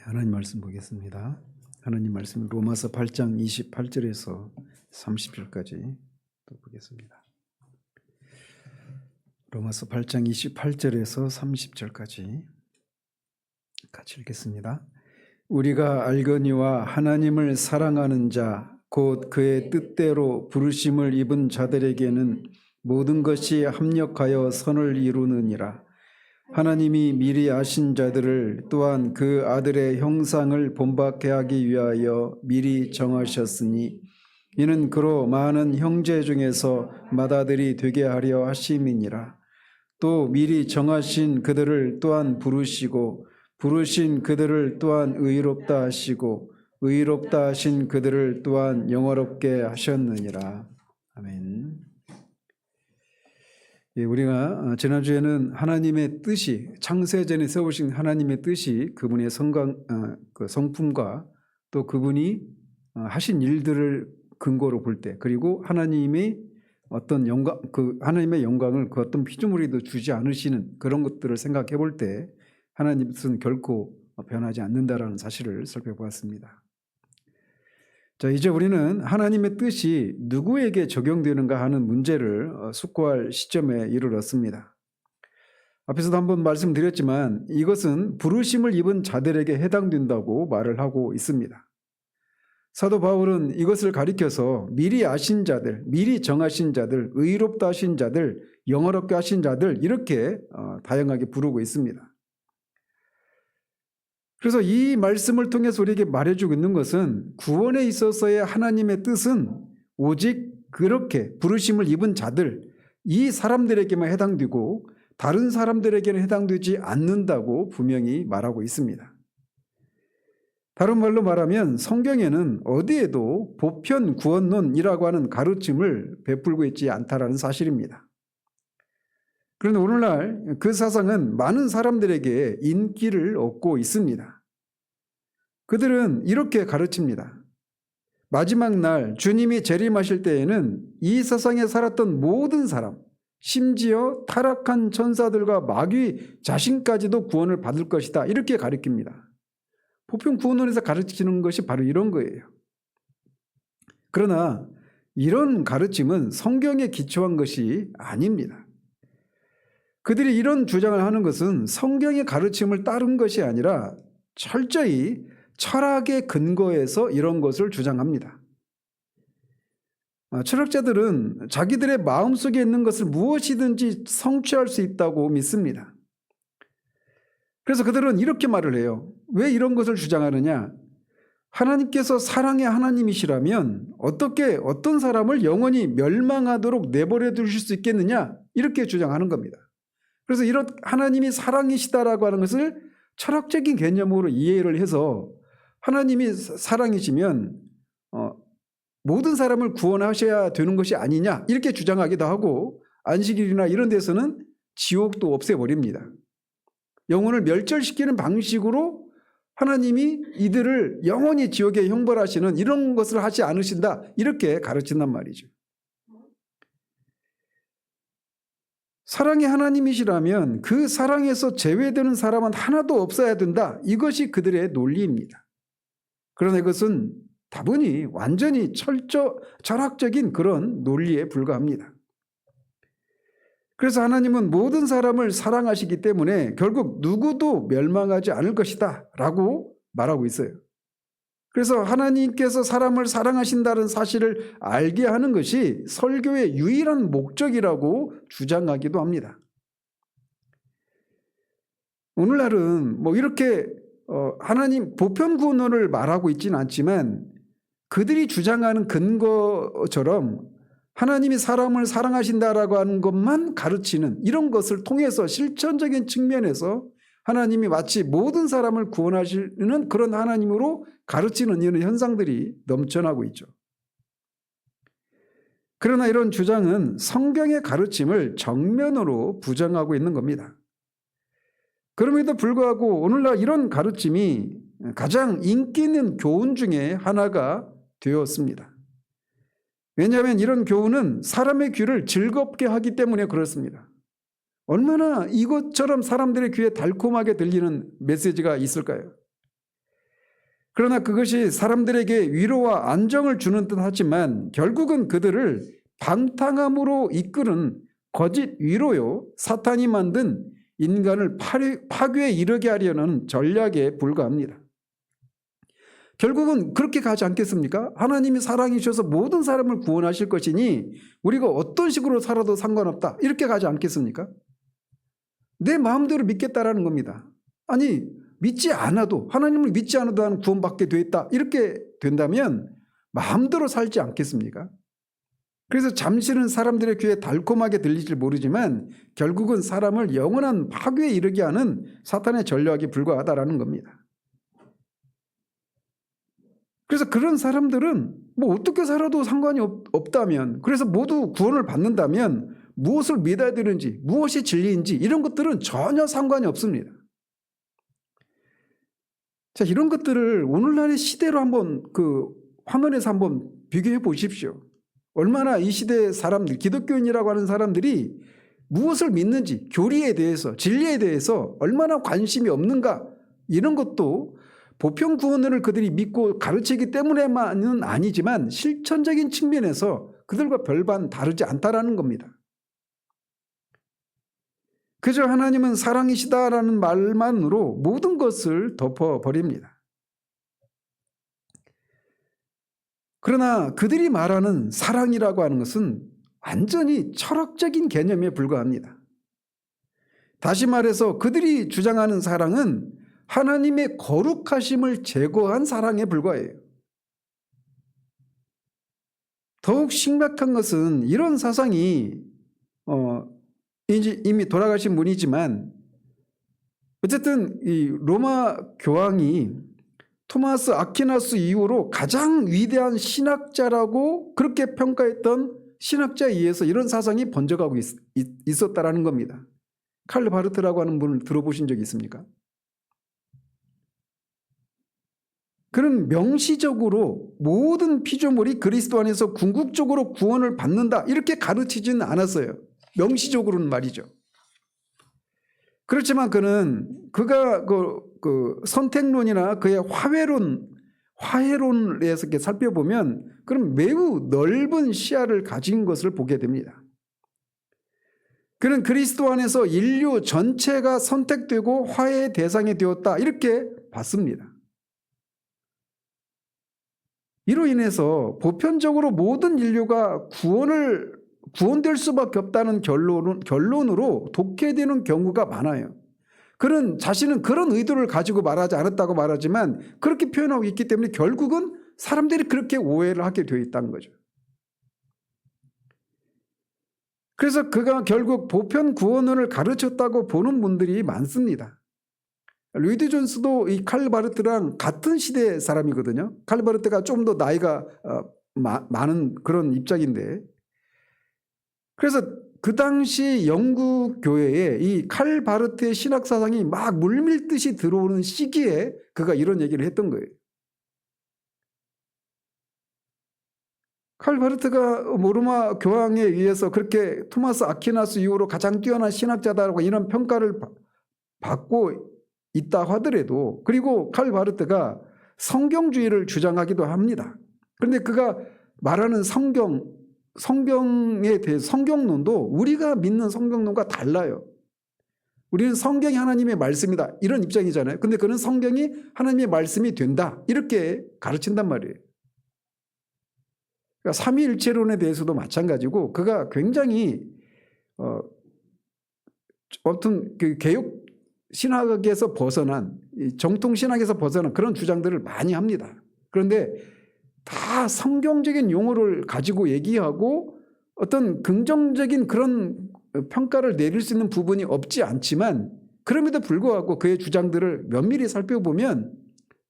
하나님 말씀 보겠습니다. 하나님 말씀 로마서 8장 28절에서 30절까지 또 보겠습니다. 로마서 8장 28절에서 30절까지 같이 읽겠습니다. 우리가 알거니와 하나님을 사랑하는 자 곧 그의 뜻대로 부르심을 입은 자들에게는 모든 것이 합력하여 선을 이루느니라. 하나님이 미리 아신 자들을 또한 그 아들의 형상을 본받게 하기 위하여 미리 정하셨으니 이는 그로 많은 형제 중에서 맏아들이 되게 하려 하심이니라. 또 미리 정하신 그들을 또한 부르시고 부르신 그들을 또한 의롭다 하시고 의롭다 하신 그들을 또한 영화롭게 하셨느니라. 아멘. 우리가 지난주에는 하나님의 뜻이 창세전에 세우신 하나님의 뜻이 그분의 성품과 또 그분이 하신 일들을 근거로 볼 때, 그리고 하나님의 어떤 영광, 하나님의 영광을 그 어떤 피조물에도 주지 않으시는 그런 것들을 생각해 볼 때 하나님의 뜻은 결코 변하지 않는다라는 사실을 살펴보았습니다. 자, 이제 우리는 하나님의 뜻이 누구에게 적용되는가 하는 문제를 숙고할 시점에 이르렀습니다. 앞에서도 한번 말씀드렸지만 이것은 부르심을 입은 자들에게 해당된다고 말을 하고 있습니다. 사도 바울은 이것을 가리켜서 미리 아신 자들, 미리 정하신 자들, 의롭다 하신 자들, 영화롭게 하신 자들 이렇게 다양하게 부르고 있습니다. 그래서 이 말씀을 통해서 우리에게 말해주고 있는 것은 구원에 있어서의 하나님의 뜻은 오직 그렇게 부르심을 입은 자들, 이 사람들에게만 해당되고 다른 사람들에게는 해당되지 않는다고 분명히 말하고 있습니다. 다른 말로 말하면 성경에는 어디에도 보편 구원론이라고 하는 가르침을 베풀고 있지 않다라는 사실입니다. 그런데 오늘날 그 사상은 많은 사람들에게 인기를 얻고 있습니다. 그들은 이렇게 가르칩니다. 마지막 날 주님이 재림하실 때에는 이 세상에 살았던 모든 사람, 심지어 타락한 천사들과 마귀 자신까지도 구원을 받을 것이다. 이렇게 가르칩니다. 보편 구원론에서 가르치는 것이 바로 이런 거예요. 그러나 이런 가르침은 성경에 기초한 것이 아닙니다. 그들이 이런 주장을 하는 것은 성경의 가르침을 따른 것이 아니라 철저히 철학의 근거에서 이런 것을 주장합니다. 철학자들은 자기들의 마음속에 있는 것을 무엇이든지 성취할 수 있다고 믿습니다. 그래서 그들은 이렇게 말을 해요. 왜 이런 것을 주장하느냐? 하나님께서 사랑의 하나님이시라면 어떻게 어떤 사람을 영원히 멸망하도록 내버려 두실 수 있겠느냐? 이렇게 주장하는 겁니다. 그래서 이런 하나님이 사랑이시다라고 하는 것을 철학적인 개념으로 이해를 해서 하나님이 사랑이시면 모든 사람을 구원하셔야 되는 것이 아니냐 이렇게 주장하기도 하고 안식일이나 이런 데서는 지옥도 없애버립니다. 영혼을 멸절시키는 방식으로 하나님이 이들을 영원히 지옥에 형벌하시는 이런 것을 하지 않으신다 이렇게 가르친단 말이죠. 사랑의 하나님이시라면 그 사랑에서 제외되는 사람은 하나도 없어야 된다. 이것이 그들의 논리입니다. 그러나 이것은 다분히 완전히 철학적인 그런 논리에 불과합니다. 그래서 하나님은 모든 사람을 사랑하시기 때문에 결국 누구도 멸망하지 않을 것이다 라고 말하고 있어요. 그래서 하나님께서 사람을 사랑하신다는 사실을 알게 하는 것이 설교의 유일한 목적이라고 주장하기도 합니다. 오늘날은 이렇게 하나님 보편구원론을 말하고 있지는 않지만 그들이 주장하는 근거처럼 하나님이 사람을 사랑하신다라고 하는 것만 가르치는 이런 것을 통해서 실천적인 측면에서 하나님이 마치 모든 사람을 구원하시는 그런 하나님으로 가르치는 이런 현상들이 넘쳐나고 있죠. 그러나 이런 주장은 성경의 가르침을 정면으로 부정하고 있는 겁니다. 그럼에도 불구하고 오늘날 이런 가르침이 가장 인기 있는 교훈 중에 하나가 되었습니다. 왜냐하면 이런 교훈은 사람의 귀를 즐겁게 하기 때문에 그렇습니다. 얼마나 이것처럼 사람들의 귀에 달콤하게 들리는 메시지가 있을까요? 그러나 그것이 사람들에게 위로와 안정을 주는 듯 하지만 결국은 그들을 방탕함으로 이끄는 거짓 위로요, 사탄이 만든 인간을 파괴에 이르게 하려는 전략에 불과합니다. 결국은 그렇게 가지 않겠습니까? 하나님이 사랑이셔서 모든 사람을 구원하실 것이니 우리가 어떤 식으로 살아도 상관없다, 이렇게 가지 않겠습니까? 내 마음대로 믿겠다라는 겁니다. 아니, 믿지 않아도, 하나님을 믿지 않아도 나는 구원받게 돼 있다, 이렇게 된다면 마음대로 살지 않겠습니까? 그래서 잠시는 사람들의 귀에 달콤하게 들릴지 모르지만 결국은 사람을 영원한 파괴에 이르게 하는 사탄의 전략에 불과하다라는 겁니다. 그래서 그런 사람들은 뭐 어떻게 살아도 상관이 없다면, 그래서 모두 구원을 받는다면 무엇을 믿어야 되는지, 무엇이 진리인지 이런 것들은 전혀 상관이 없습니다. 자, 이런 것들을 오늘날의 시대로 한번 화면에서 한번 비교해 보십시오. 얼마나 이 시대의 사람들, 기독교인이라고 하는 사람들이 무엇을 믿는지, 교리에 대해서, 진리에 대해서 얼마나 관심이 없는가, 이런 것도 보편 구원을 그들이 믿고 가르치기 때문에만은 아니지만 실천적인 측면에서 그들과 별반 다르지 않다라는 겁니다. 그저 하나님은 사랑이시다라는 말만으로 모든 것을 덮어버립니다. 그러나 그들이 말하는 사랑이라고 하는 것은 완전히 철학적인 개념에 불과합니다. 다시 말해서 그들이 주장하는 사랑은 하나님의 거룩하심을 제거한 사랑에 불과해요. 더욱 심각한 것은 이런 사상이 이미 돌아가신 분이지만 어쨌든 이 로마 교황이 토마스 아퀴나스 이후로 가장 위대한 신학자라고 그렇게 평가했던 신학자에 의해서 이런 사상이 번져가고 있었다라는 겁니다. 칼 바르트라고 하는 분을 들어보신 적이 있습니까? 그는 명시적으로 모든 피조물이 그리스도 안에서 궁극적으로 구원을 받는다, 이렇게 가르치지는 않았어요. 명시적으로는 말이죠. 그렇지만 그가 선택론이나 그의 화해론을 해서 이렇게 살펴보면 그는 매우 넓은 시야를 가진 것을 보게 됩니다. 그는 그리스도 안에서 인류 전체가 선택되고 화해의 대상이 되었다, 이렇게 봤습니다. 이로 인해서 보편적으로 모든 인류가 구원될 수밖에 없다는 결론으로 독해되는 경우가 많아요. 그는 자신은 그런 의도를 가지고 말하지 않았다고 말하지만 그렇게 표현하고 있기 때문에 결국은 사람들이 그렇게 오해를 하게 되어 있다는 거죠. 그래서 그가 결국 보편 구원론을 가르쳤다고 보는 분들이 많습니다. 루이드 존스도 이 칼 바르트랑 같은 시대 사람이거든요. 칼 바르트가 좀 더 나이가 많은 그런 입장인데, 그래서 그 당시 영국 교회에 이 칼 바르트의 신학 사상이 막 물밀듯이 들어오는 시기에 그가 이런 얘기를 했던 거예요. 칼 바르트가 로마 교황에 의해서 그렇게 토마스 아퀴나스 이후로 가장 뛰어난 신학자다라고 이런 평가를 받고 있다 하더라도, 그리고 칼 바르트가 성경주의를 주장하기도 합니다. 그런데 그가 말하는 성경에 대해 성경론도 우리가 믿는 성경론과 달라요. 우리는 성경이 하나님의 말씀이다, 이런 입장이잖아요. 근데 그는 성경이 하나님의 말씀이 된다, 이렇게 가르친단 말이에요. 그러니까 삼위일체론에 대해서도 마찬가지고 그가 굉장히 어떤 그 개혁 신학에서 벗어난, 정통 신학에서 벗어난 그런 주장들을 많이 합니다. 그런데 다 성경적인 용어를 가지고 얘기하고 어떤 긍정적인 그런 평가를 내릴 수 있는 부분이 없지 않지만, 그럼에도 불구하고 그의 주장들을 면밀히 살펴보면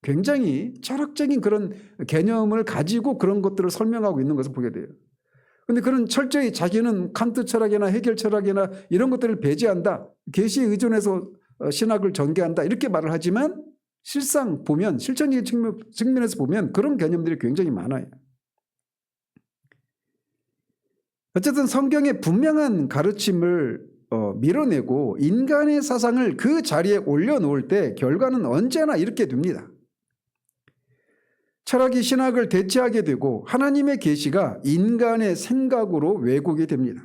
굉장히 철학적인 그런 개념을 가지고 그런 것들을 설명하고 있는 것을 보게 돼요. 그런데 그는 철저히 자기는 칸트 철학이나 해겔 철학이나 이런 것들을 배제한다, 계시에 의존해서 신학을 전개한다, 이렇게 말을 하지만 실상 보면, 실천적인 측면에서 보면 그런 개념들이 굉장히 많아요. 어쨌든 성경의 분명한 가르침을 밀어내고 인간의 사상을 그 자리에 올려놓을 때 결과는 언제나 이렇게 됩니다. 철학이 신학을 대체하게 되고 하나님의 계시가 인간의 생각으로 왜곡이 됩니다.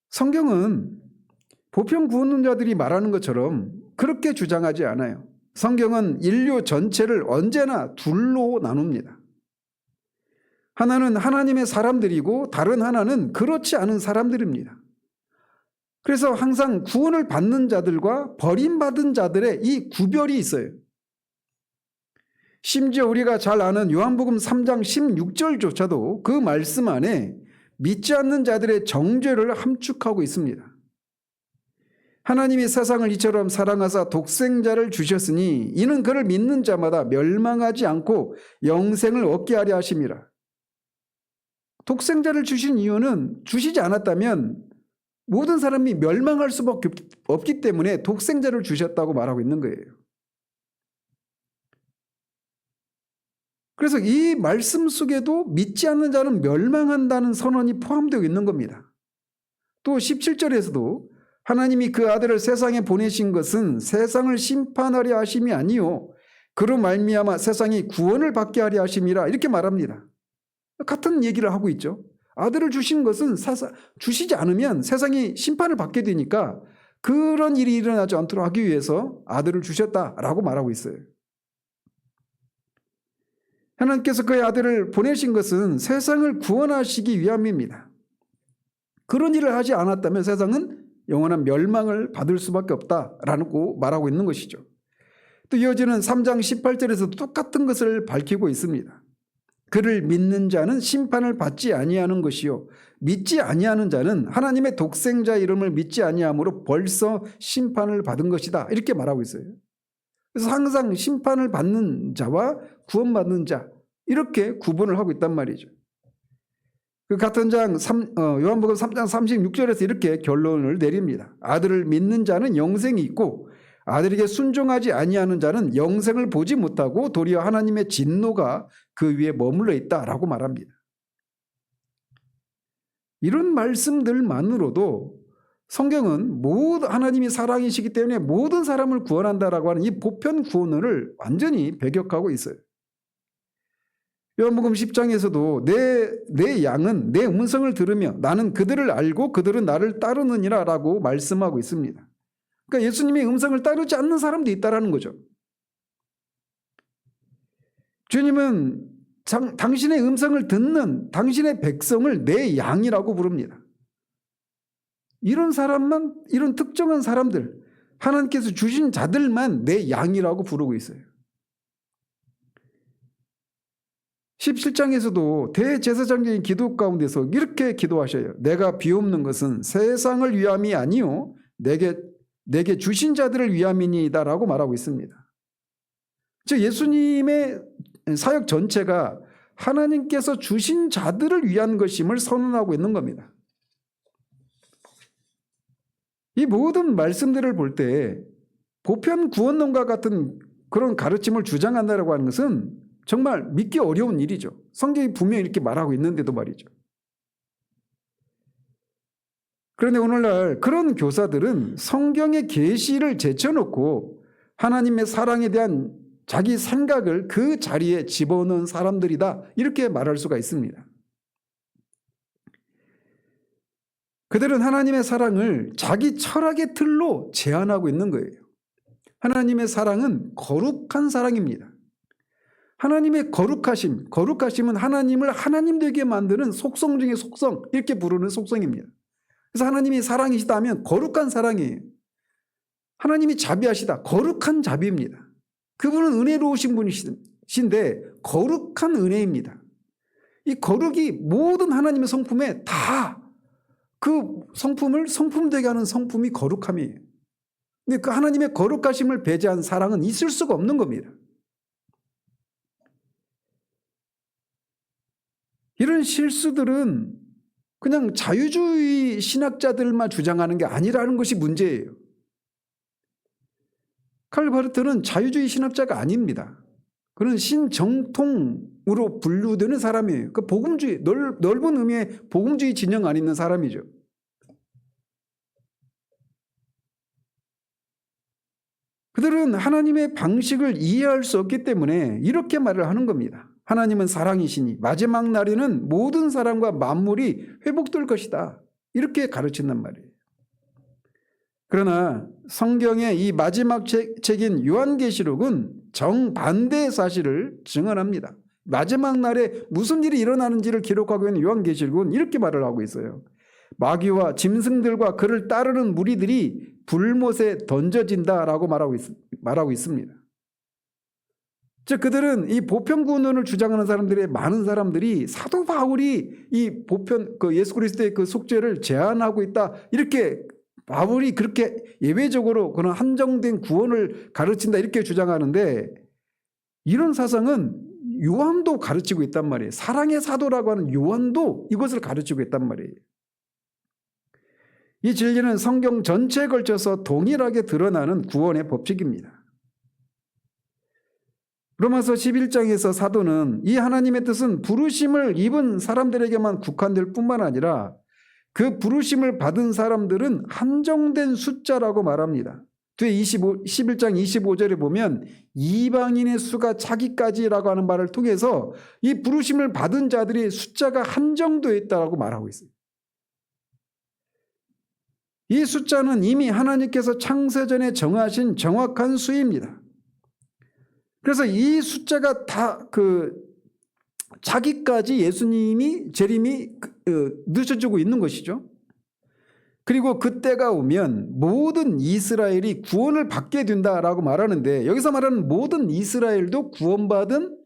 성경은 보편 구원론자들이 말하는 것처럼 그렇게 주장하지 않아요. 성경은 인류 전체를 언제나 둘로 나눕니다. 하나는 하나님의 사람들이고 다른 하나는 그렇지 않은 사람들입니다. 그래서 항상 구원을 받는 자들과 버림받은 자들의 이 구별이 있어요. 심지어 우리가 잘 아는 요한복음 3장 16절조차도 그 말씀 안에 믿지 않는 자들의 정죄를 함축하고 있습니다. 하나님이 세상을 이처럼 사랑하사 독생자를 주셨으니 이는 그를 믿는 자마다 멸망하지 않고 영생을 얻게 하려 하심이라. 독생자를 주신 이유는 주시지 않았다면 모든 사람이 멸망할 수밖에 없기 때문에 독생자를 주셨다고 말하고 있는 거예요. 그래서 이 말씀 속에도 믿지 않는 자는 멸망한다는 선언이 포함되어 있는 겁니다. 또 17절에서도 하나님이 그 아들을 세상에 보내신 것은 세상을 심판하려 하심이 아니요 그로 말미암아 세상이 구원을 받게 하려 하심이라 이렇게 말합니다. 같은 얘기를 하고 있죠. 아들을 주신 것은 주시지 않으면 세상이 심판을 받게 되니까 그런 일이 일어나지 않도록 하기 위해서 아들을 주셨다라고 말하고 있어요. 하나님께서 그의 아들을 보내신 것은 세상을 구원하시기 위함입니다. 그런 일을 하지 않았다면 세상은 영원한 멸망을 받을 수밖에 없다라고 말하고 있는 것이죠. 또 이어지는 3장 18절에서도 똑같은 것을 밝히고 있습니다. 그를 믿는 자는 심판을 받지 아니하는 것이요 믿지 아니하는 자는 하나님의 독생자 이름을 믿지 아니함으로 벌써 심판을 받은 것이다 이렇게 말하고 있어요. 그래서 항상 심판을 받는 자와 구원받는 자 이렇게 구분을 하고 있단 말이죠. 그 같은 요한복음 3장 36절에서 이렇게 결론을 내립니다. 아들을 믿는 자는 영생이 있고 아들에게 순종하지 아니하는 자는 영생을 보지 못하고 도리어 하나님의 진노가 그 위에 머물러 있다라고 말합니다. 이런 말씀들만으로도 성경은 모든 하나님이 사랑이시기 때문에 모든 사람을 구원한다라고 하는 이 보편 구원을 완전히 배격하고 있어요. 요한복음 10장에서도 내 양은 내 음성을 들으며 나는 그들을 알고 그들은 나를 따르느니라 라고 말씀하고 있습니다. 그러니까 예수님의 음성을 따르지 않는 사람도 있다라는 거죠. 주님은 당신의 음성을 듣는 당신의 백성을 내 양이라고 부릅니다. 이런 사람만, 이런 특정한 사람들, 하나님께서 주신 자들만 내 양이라고 부르고 있어요. 17장에서도 대제사장적인 기도 가운데서 이렇게 기도하셔요. 내가 비옵는 것은 세상을 위함이 아니요 내게 주신 자들을 위함이니이다 라고 말하고 있습니다. 즉 예수님의 사역 전체가 하나님께서 주신 자들을 위한 것임을 선언하고 있는 겁니다. 이 모든 말씀들을 볼 때 보편 구원론과 같은 그런 가르침을 주장한다고 하는 것은 정말 믿기 어려운 일이죠. 성경이 분명히 이렇게 말하고 있는데도 말이죠. 그런데 오늘날 그런 교사들은 성경의 계시를 제쳐놓고 하나님의 사랑에 대한 자기 생각을 그 자리에 집어넣은 사람들이다 이렇게 말할 수가 있습니다. 그들은 하나님의 사랑을 자기 철학의 틀로 제한하고 있는 거예요. 하나님의 사랑은 거룩한 사랑입니다. 하나님의 거룩하심은 하나님을 하나님 되게 만드는 속성 중에 속성 이렇게 부르는 속성입니다. 그래서 하나님이 사랑이시다면 거룩한 사랑이에요. 하나님이 자비하시다 거룩한 자비입니다. 그분은 은혜로우신 분이신데 거룩한 은혜입니다. 이 거룩이 모든 하나님의 성품에 다 그 성품을 성품되게 하는 성품이 거룩함이에요. 근데 그 하나님의 거룩하심을 배제한 사랑은 있을 수가 없는 겁니다. 이런 실수들은 그냥 자유주의 신학자들만 주장하는 게 아니라는 것이 문제예요. 칼 바르트는 자유주의 신학자가 아닙니다. 그는 신정통으로 분류되는 사람이에요. 그 복음주의, 넓은 의미의 복음주의 진영 안에 있는 사람이죠. 그들은 하나님의 방식을 이해할 수 없기 때문에 이렇게 말을 하는 겁니다. 하나님은 사랑이시니 마지막 날에는 모든 사람과 만물이 회복될 것이다. 이렇게 가르친단 말이에요. 그러나 성경의 이 마지막 책인 요한계시록은 정반대의 사실을 증언합니다. 마지막 날에 무슨 일이 일어나는지를 기록하고 있는 요한계시록은 이렇게 말을 하고 있어요. 마귀와 짐승들과 그를 따르는 무리들이 불못에 던져진다라고 말하고 있습니다. 즉 그들은 이 보편구원론을 주장하는 사람들의 많은 사람들이 사도 바울이 이 보편 예수 그리스도의 그 속죄를 제안하고 있다, 이렇게 바울이 그렇게 예외적으로 그런 한정된 구원을 가르친다 이렇게 주장하는데, 이런 사상은 요한도 가르치고 있단 말이에요. 사랑의 사도라고 하는 요한도 이것을 가르치고 있단 말이에요. 이 진리는 성경 전체에 걸쳐서 동일하게 드러나는 구원의 법칙입니다. 로마서 11장에서 사도는 이 하나님의 뜻은 부르심을 입은 사람들에게만 국한될 뿐만 아니라 그 부르심을 받은 사람들은 한정된 숫자라고 말합니다. 뒤에 11장 25절에 보면 이방인의 수가 차기까지라고 하는 말을 통해서 이 부르심을 받은 자들의 숫자가 한정되어 있다고 말하고 있어요. 이 숫자는 이미 하나님께서 창세전에 정하신 정확한 수입니다. 그래서 이 숫자가 다 자기까지 예수님이 재림이 늦어지고 있는 것이죠. 그리고 그때가 오면 모든 이스라엘이 구원을 받게 된다라고 말하는데, 여기서 말하는 모든 이스라엘도 구원받은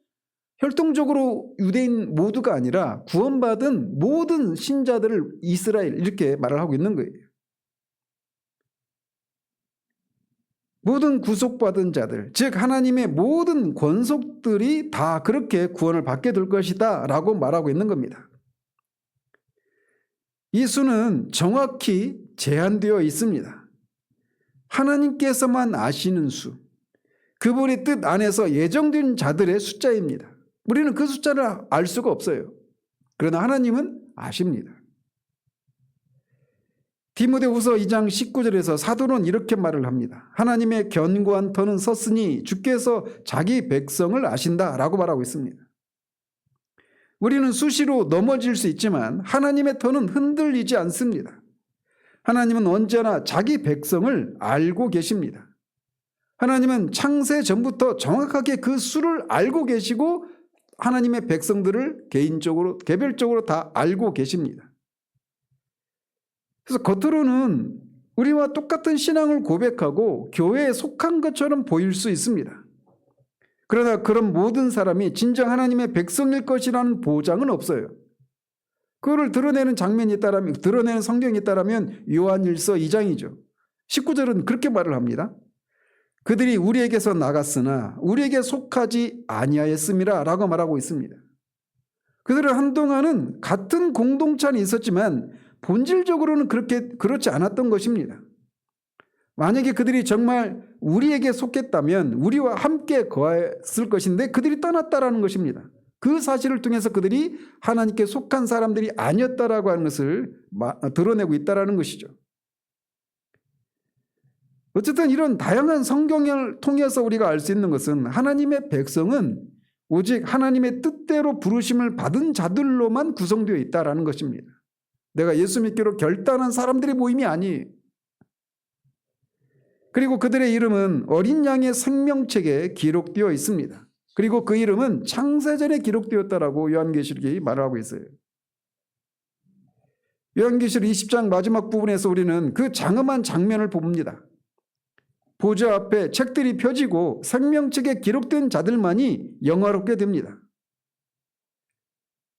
혈통적으로 유대인 모두가 아니라 구원받은 모든 신자들을 이스라엘 이렇게 말을 하고 있는 거예요. 모든 구속받은 자들, 즉 하나님의 모든 권속들이 다 그렇게 구원을 받게 될 것이다 라고 말하고 있는 겁니다. 이 수는 정확히 제한되어 있습니다. 하나님께서만 아시는 수, 그분의 뜻 안에서 예정된 자들의 숫자입니다. 우리는 그 숫자를 알 수가 없어요. 그러나 하나님은 아십니다. 디모데후서 2장 19절에서 사도는 이렇게 말을 합니다. 하나님의 견고한 터는 섰으니 주께서 자기 백성을 아신다라고 말하고 있습니다. 우리는 수시로 넘어질 수 있지만 하나님의 터는 흔들리지 않습니다. 하나님은 언제나 자기 백성을 알고 계십니다. 하나님은 창세 전부터 정확하게 그 수를 알고 계시고 하나님의 백성들을 개인적으로 개별적으로 다 알고 계십니다. 그래서 겉으로는 우리와 똑같은 신앙을 고백하고 교회에 속한 것처럼 보일 수 있습니다. 그러나 그런 모든 사람이 진정 하나님의 백성일 것이라는 보장은 없어요. 그거를 드러내는 장면이 있다라면, 드러내는 성경이 있다라면 요한일서 2장이죠. 19절은 그렇게 말을 합니다. 그들이 우리에게서 나갔으나 우리에게 속하지 아니하였음이라 라고 말하고 있습니다. 그들은 한동안은 같은 공동체 안에 있었지만 본질적으로는 그렇지 않았던 것입니다. 만약에 그들이 정말 우리에게 속했다면 우리와 함께 거했을 것인데 그들이 떠났다라는 것입니다. 그 사실을 통해서 그들이 하나님께 속한 사람들이 아니었다라고 하는 것을 드러내고 있다라는 것이죠. 어쨌든 이런 다양한 성경을 통해서 우리가 알 수 있는 것은 하나님의 백성은 오직 하나님의 뜻대로 부르심을 받은 자들로만 구성되어 있다라는 것입니다. 내가 예수 믿기로 결단한 사람들의 모임이 아니에요. 그리고 그들의 이름은 어린 양의 생명책에 기록되어 있습니다. 그리고 그 이름은 창세전에 기록되었다라고 요한계시록이 말하고 있어요. 요한계시록 20장 마지막 부분에서 우리는 그 장엄한 장면을 봅니다. 보좌 앞에 책들이 펴지고 생명책에 기록된 자들만이 영화롭게 됩니다.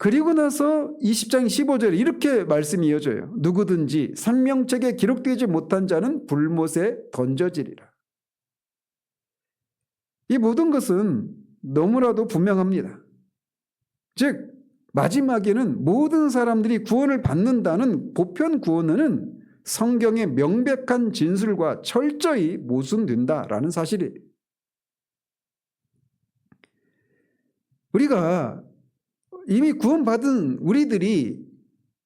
그리고 나서 20장 15절에 이렇게 말씀이 이어져요. 누구든지 생명책에 기록되지 못한 자는 불못에 던져지리라. 이 모든 것은 너무나도 분명합니다. 즉 마지막에는 모든 사람들이 구원을 받는다는 보편 구원은 성경의 명백한 진술과 철저히 모순된다라는 사실이에요. 우리가 이미 구원받은 우리들이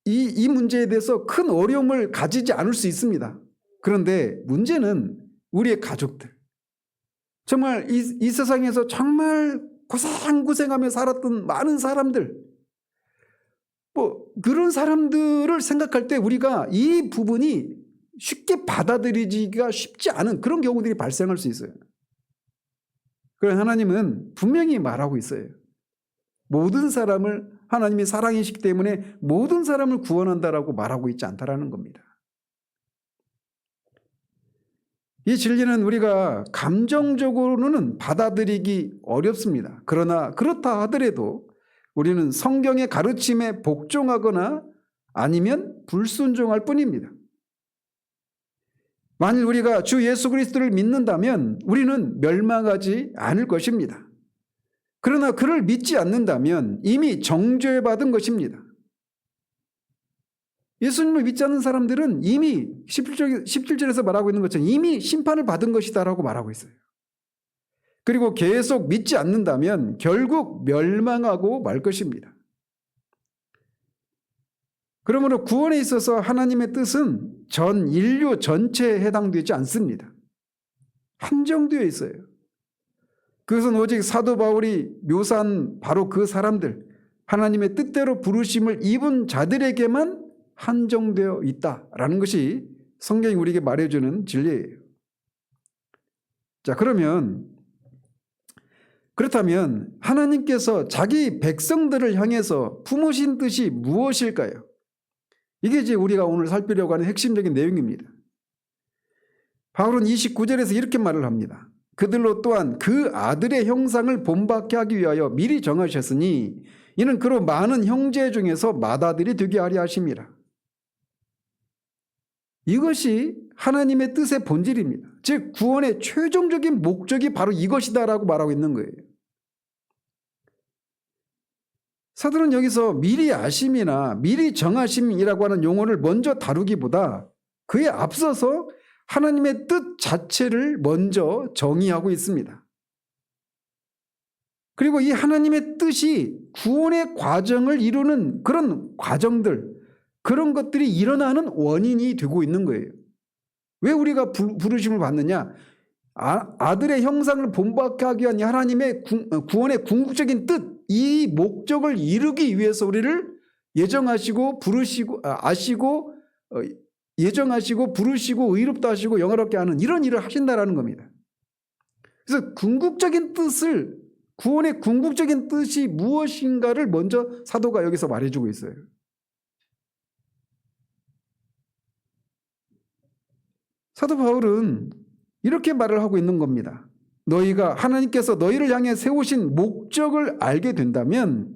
이 문제에 대해서 큰 어려움을 가지지 않을 수 있습니다. 그런데 문제는 우리의 가족들, 정말 이 세상에서 정말 고생하며 살았던 많은 사람들, 그런 사람들을 생각할 때 우리가 이 부분이 쉽게 받아들이기가 쉽지 않은 그런 경우들이 발생할 수 있어요. 그래서 하나님은 분명히 말하고 있어요. 모든 사람을 하나님이 사랑이시기 때문에 모든 사람을 구원한다라고 말하고 있지 않다라는 겁니다. 이 진리는 우리가 감정적으로는 받아들이기 어렵습니다. 그러나 그렇다 하더라도 우리는 성경의 가르침에 복종하거나 아니면 불순종할 뿐입니다. 만일 우리가 주 예수 그리스도를 믿는다면 우리는 멸망하지 않을 것입니다. 그러나 그를 믿지 않는다면 이미 정죄받은 것입니다. 예수님을 믿지 않는 사람들은 이미 17절에서 말하고 있는 것처럼 이미 심판을 받은 것이다라고 말하고 있어요. 그리고 계속 믿지 않는다면 결국 멸망하고 말 것입니다. 그러므로 구원에 있어서 하나님의 뜻은 전 인류 전체에 해당되지 않습니다. 한정되어 있어요. 그것은 오직 사도 바울이 묘사한 바로 그 사람들, 하나님의 뜻대로 부르심을 입은 자들에게만 한정되어 있다라는 것이 성경이 우리에게 말해주는 진리예요. 자, 그렇다면 하나님께서 자기 백성들을 향해서 품으신 뜻이 무엇일까요? 이게 이제 우리가 오늘 살피려고 하는 핵심적인 내용입니다. 바울은 29절에서 이렇게 말을 합니다. 그들로 또한 그 아들의 형상을 본받게 하기 위하여 미리 정하셨으니 이는 그로 많은 형제 중에서 맏아들이 되게 하려 하심이라. 이것이 하나님의 뜻의 본질입니다. 즉 구원의 최종적인 목적이 바로 이것이다라고 말하고 있는 거예요. 사도는 여기서 미리 아심이나 미리 정하심이라고 하는 용어를 먼저 다루기보다 그에 앞서서 하나님의 뜻 자체를 먼저 정의하고 있습니다. 그리고 이 하나님의 뜻이 구원의 과정을 이루는 그런 과정들, 그런 것들이 일어나는 원인이 되고 있는 거예요. 왜 우리가 부르심을 받느냐? 아들의 형상을 본받게 하기 위한 하나님의 구원의 궁극적인 뜻, 이 목적을 이루기 위해서 우리를 예정하시고 부르시고 예정하시고 부르시고 의롭다 하시고 영화롭게 하는 이런 일을 하신다라는 겁니다. 그래서 구원의 궁극적인 뜻이 무엇인가를 먼저 사도가 여기서 말해주고 있어요. 사도 바울은 이렇게 말을 하고 있는 겁니다. 너희가 하나님께서 너희를 향해 세우신 목적을 알게 된다면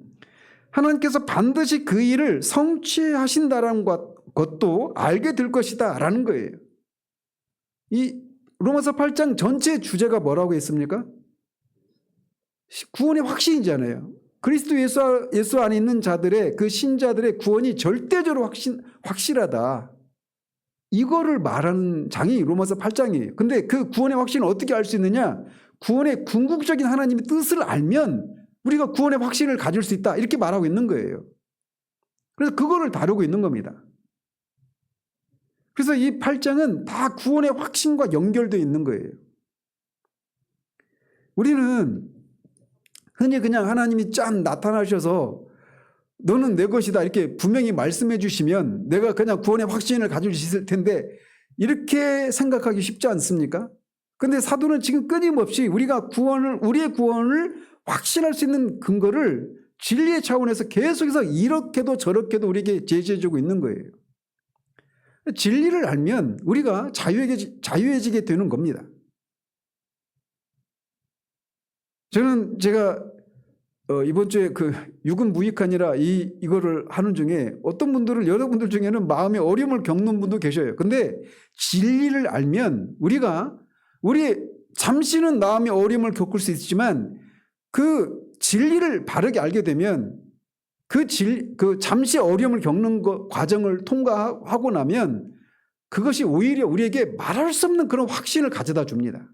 하나님께서 반드시 그 일을 성취하신다는 것도 알게 될 것이다 라는 거예요. 이 로마서 8장 전체 주제가 뭐라고 했습니까? 구원의 확신이잖아요. 그리스도 예수 안에 있는 자들의 그 신자들의 구원이 절대적으로 확실하다. 이거를 말하는 장이 로마서 8장이에요. 근데 그 구원의 확신을 어떻게 알 수 있느냐? 구원의 궁극적인 하나님의 뜻을 알면 우리가 구원의 확신을 가질 수 있다. 이렇게 말하고 있는 거예요. 그래서 그거를 다루고 있는 겁니다. 그래서 이 8장은 다 구원의 확신과 연결되어 있는 거예요. 우리는 흔히 그냥 하나님이 짠 나타나셔서 너는 내 것이다 이렇게 분명히 말씀해 주시면 내가 그냥 구원의 확신을 가질 수 있을 텐데 이렇게 생각하기 쉽지 않습니까? 근데 사도는 지금 끊임없이 우리의 구원을 확신할 수 있는 근거를 진리의 차원에서 계속해서 이렇게도 저렇게도 우리에게 제시해 주고 있는 거예요. 진리를 알면 우리가 자유해지게 되는 겁니다. 제가 이번 주에 그 육은 무익하니라 이거를 하는 중에 어떤 분들은 여러분들 중에는 마음의 어려움을 겪는 분도 계셔요. 근데 진리를 알면 우리 잠시는 마음의 어려움을 겪을 수 있지만 그 진리를 바르게 알게 되면 그 잠시 어려움을 겪는 과정을 통과하고 나면 그것이 오히려 우리에게 말할 수 없는 그런 확신을 가져다 줍니다.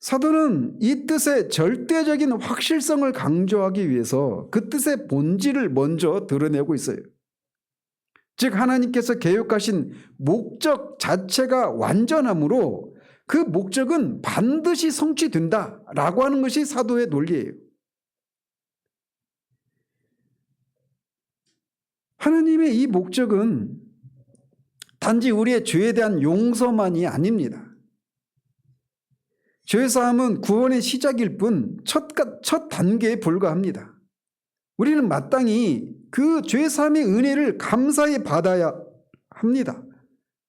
사도는 이 뜻의 절대적인 확실성을 강조하기 위해서 그 뜻의 본질을 먼저 드러내고 있어요. 즉 하나님께서 계획하신 목적 자체가 완전함으로 그 목적은 반드시 성취된다라고 하는 것이 사도의 논리예요. 하나님의 이 목적은 단지 우리의 죄에 대한 용서만이 아닙니다. 죄사함은 구원의 시작일 뿐 첫 단계에 불과합니다. 우리는 마땅히 그 죄사함의 은혜를 감사히 받아야 합니다.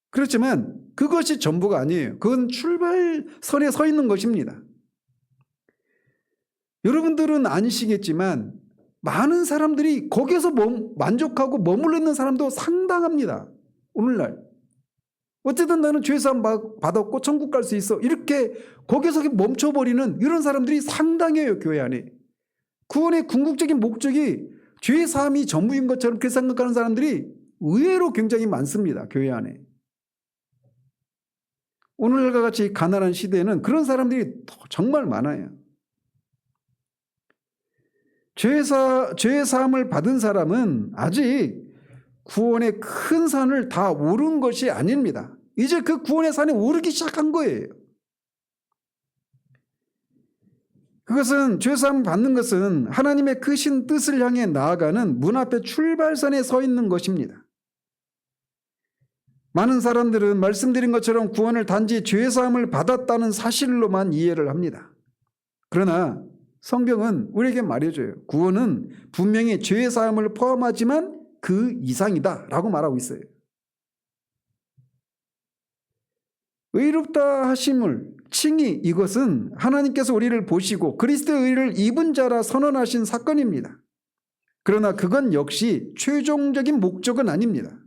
그렇지만 그것이 전부가 아니에요. 그건 출발선에 서 있는 것입니다. 여러분들은 아시겠지만 많은 사람들이 거기서 만족하고 머물러 있는 사람도 상당합니다. 오늘날 어쨌든 나는 죄사함 받았고 천국 갈 수 있어, 이렇게 거기서 멈춰버리는 이런 사람들이 상당해요. 교회 안에 구원의 궁극적인 목적이 죄사함이 전부인 것처럼 그렇게 생각하는 사람들이 의외로 굉장히 많습니다. 교회 안에. 오늘날과 같이 가난한 시대에는 그런 사람들이 정말 많아요. 죄사함을 받은 사람은 아직 구원의 큰 산을 다 오른 것이 아닙니다. 이제 그 구원의 산에 오르기 시작한 거예요. 그것은 죄사함을 받는 것은 하나님의 크신 뜻을 향해 나아가는 문 앞에 출발선에 서 있는 것입니다. 많은 사람들은 말씀드린 것처럼 구원을 단지 죄사함을 받았다는 사실로만 이해를 합니다. 그러나 성경은 우리에게 말해줘요. 구원은 분명히 죄사함을 포함하지만 그 이상이다 라고 말하고 있어요. 의롭다 하심을 칭의, 이것은 하나님께서 우리를 보시고 그리스도의 의를 입은 자라 선언하신 사건입니다. 그러나 그건 역시 최종적인 목적은 아닙니다.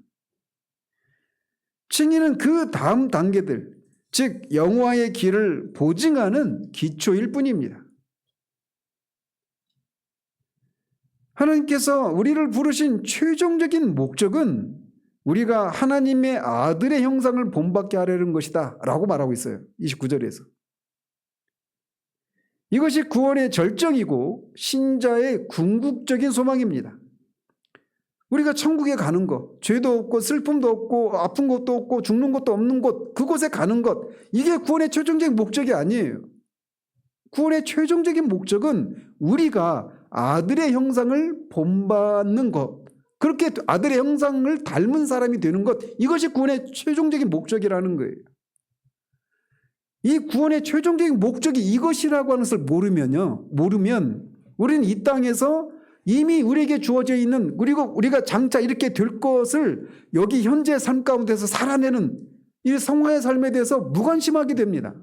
칭의는 그 다음 단계들, 즉 영화의 길을 보증하는 기초일 뿐입니다. 하나님께서 우리를 부르신 최종적인 목적은 우리가 하나님의 아들의 형상을 본받게 하려는 것이다 라고 말하고 있어요. 29절에서. 이것이 구원의 절정이고 신자의 궁극적인 소망입니다. 우리가 천국에 가는 것, 죄도 없고 슬픔도 없고 아픈 것도 없고 죽는 것도 없는 곳, 그곳에 가는 것, 이게 구원의 최종적인 목적이 아니에요. 구원의 최종적인 목적은 우리가 아들의 형상을 본받는 것, 그렇게 아들의 형상을 닮은 사람이 되는 것, 이것이 구원의 최종적인 목적이라는 거예요. 이 구원의 최종적인 목적이 이것이라고 하는 것을 모르면 우리는 이 땅에서 이미 우리에게 주어져 있는, 그리고 우리가 장차 이렇게 될 것을 여기 현재 삶 가운데서 살아내는 이 성화의 삶에 대해서 무관심하게 됩니다.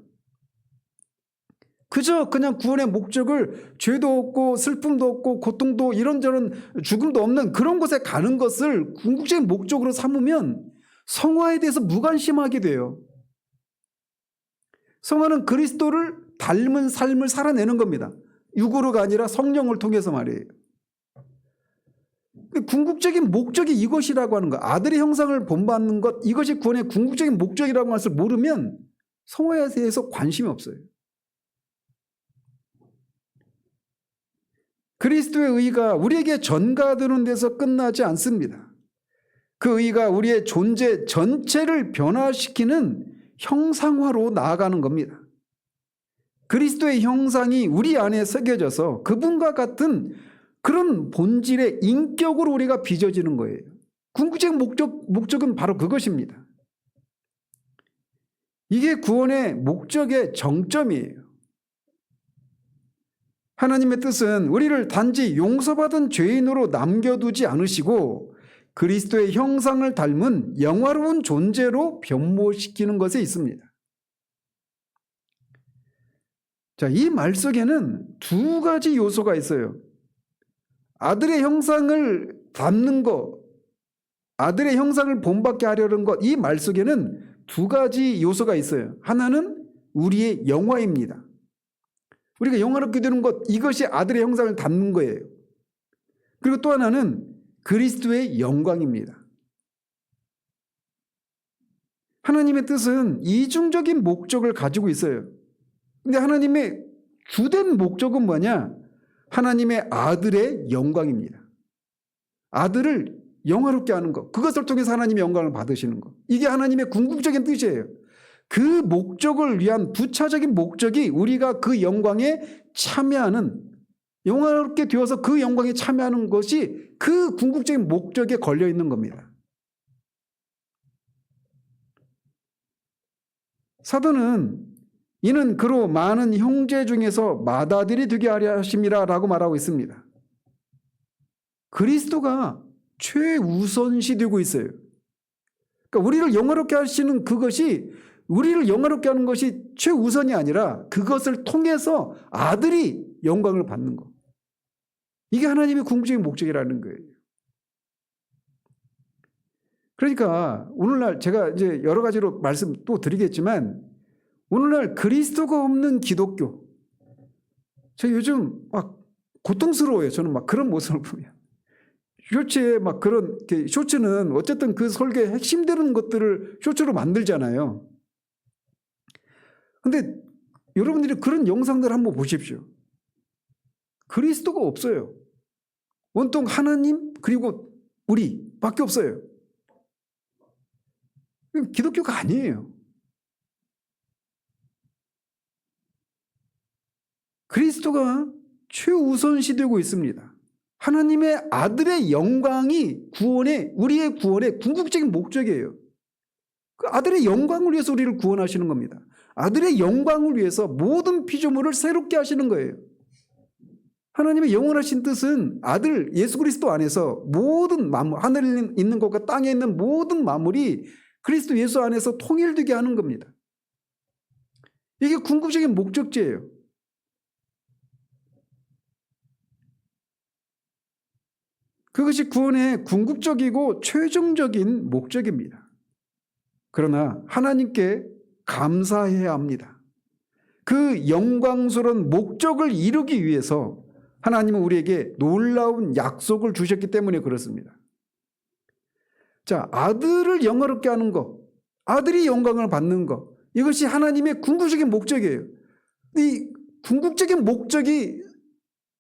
그저 그냥 구원의 목적을 죄도 없고 슬픔도 없고 고통도 이런저런 죽음도 없는 그런 곳에 가는 것을 궁극적인 목적으로 삼으면 성화에 대해서 무관심하게 돼요. 성화는 그리스도를 닮은 삶을 살아내는 겁니다. 육으로가 아니라 성령을 통해서 말이에요. 궁극적인 목적이 이것이라고 하는 것, 아들의 형상을 본받는 것, 이것이 구원의 궁극적인 목적이라고 하는 것을 모르면 성화에 대해서 관심이 없어요. 그리스도의 의가 우리에게 전가되는 데서 끝나지 않습니다. 그 의가 우리의 존재 전체를 변화시키는 형상화로 나아가는 겁니다. 그리스도의 형상이 우리 안에 새겨져서 그분과 같은 그런 본질의 인격으로 우리가 빚어지는 거예요. 궁극적인 목적은 바로 그것입니다. 이게 구원의 목적의 정점이에요. 하나님의 뜻은 우리를 단지 용서받은 죄인으로 남겨두지 않으시고 그리스도의 형상을 닮은 영화로운 존재로 변모시키는 것에 있습니다. 자, 이 말 속에는 두 가지 요소가 있어요. 아들의 형상을 닮는 것, 아들의 형상을 본받게 하려는 것, 이 말 속에는 두 가지 요소가 있어요. 하나는 우리의 영화입니다. 우리가 영화롭게 되는 것, 이것이 아들의 형상을 담는 거예요. 그리고 또 하나는 그리스도의 영광입니다. 하나님의 뜻은 이중적인 목적을 가지고 있어요. 근데 하나님의 주된 목적은 뭐냐? 하나님의 아들의 영광입니다. 아들을 영화롭게 하는 것, 그것을 통해서 하나님의 영광을 받으시는 것, 이게 하나님의 궁극적인 뜻이에요. 그 목적을 위한 부차적인 목적이 우리가 그 영광에 참여하는, 영화롭게 되어서 그 영광에 참여하는 것이 그 궁극적인 목적에 걸려 있는 겁니다. 사도는 이는 그로 많은 형제 중에서 맏아들이 되게 하려 하심이라 라고 말하고 있습니다. 그리스도가 최우선시 되고 있어요. 그러니까 우리를 영화롭게 하시는 그것이, 우리를 영화롭게 하는 것이 최우선이 아니라 그것을 통해서 아들이 영광을 받는 것. 이게 하나님의 궁극적인 목적이라는 거예요. 그러니까 오늘날 제가 이제 여러 가지로 말씀 또 드리겠지만, 오늘날 그리스도가 없는 기독교, 저 요즘 막 고통스러워요. 저는 막 그런 모습을 보면. 쇼츠에 막 그런, 쇼츠는 어쨌든 그 설교의 핵심되는 것들을 쇼츠로 만들잖아요. 근데 여러분들이 그런 영상들 한번 보십시오. 그리스도가 없어요. 온통 하나님 그리고 우리 밖에 없어요. 기독교가 아니에요. 그리스도가 최우선시 되고 있습니다. 하나님의 아들의 영광이 우리의 구원의 궁극적인 목적이에요. 그 아들의 영광을 위해서 우리를 구원하시는 겁니다. 아들의 영광을 위해서 모든 피조물을 새롭게 하시는 거예요. 하나님의 영원하신 뜻은 아들 예수 그리스도 안에서 모든 만물, 하늘에 있는 것과 땅에 있는 모든 만물이 그리스도 예수 안에서 통일되게 하는 겁니다. 이게 궁극적인 목적지예요. 그것이 구원의 궁극적이고 최종적인 목적입니다. 그러나 하나님께 감사해야 합니다. 그 영광스러운 목적을 이루기 위해서 하나님은 우리에게 놀라운 약속을 주셨기 때문에 그렇습니다. 자, 아들을 영화롭게 하는 것, 아들이 영광을 받는 것, 이것이 하나님의 궁극적인 목적이에요. 이 궁극적인 목적이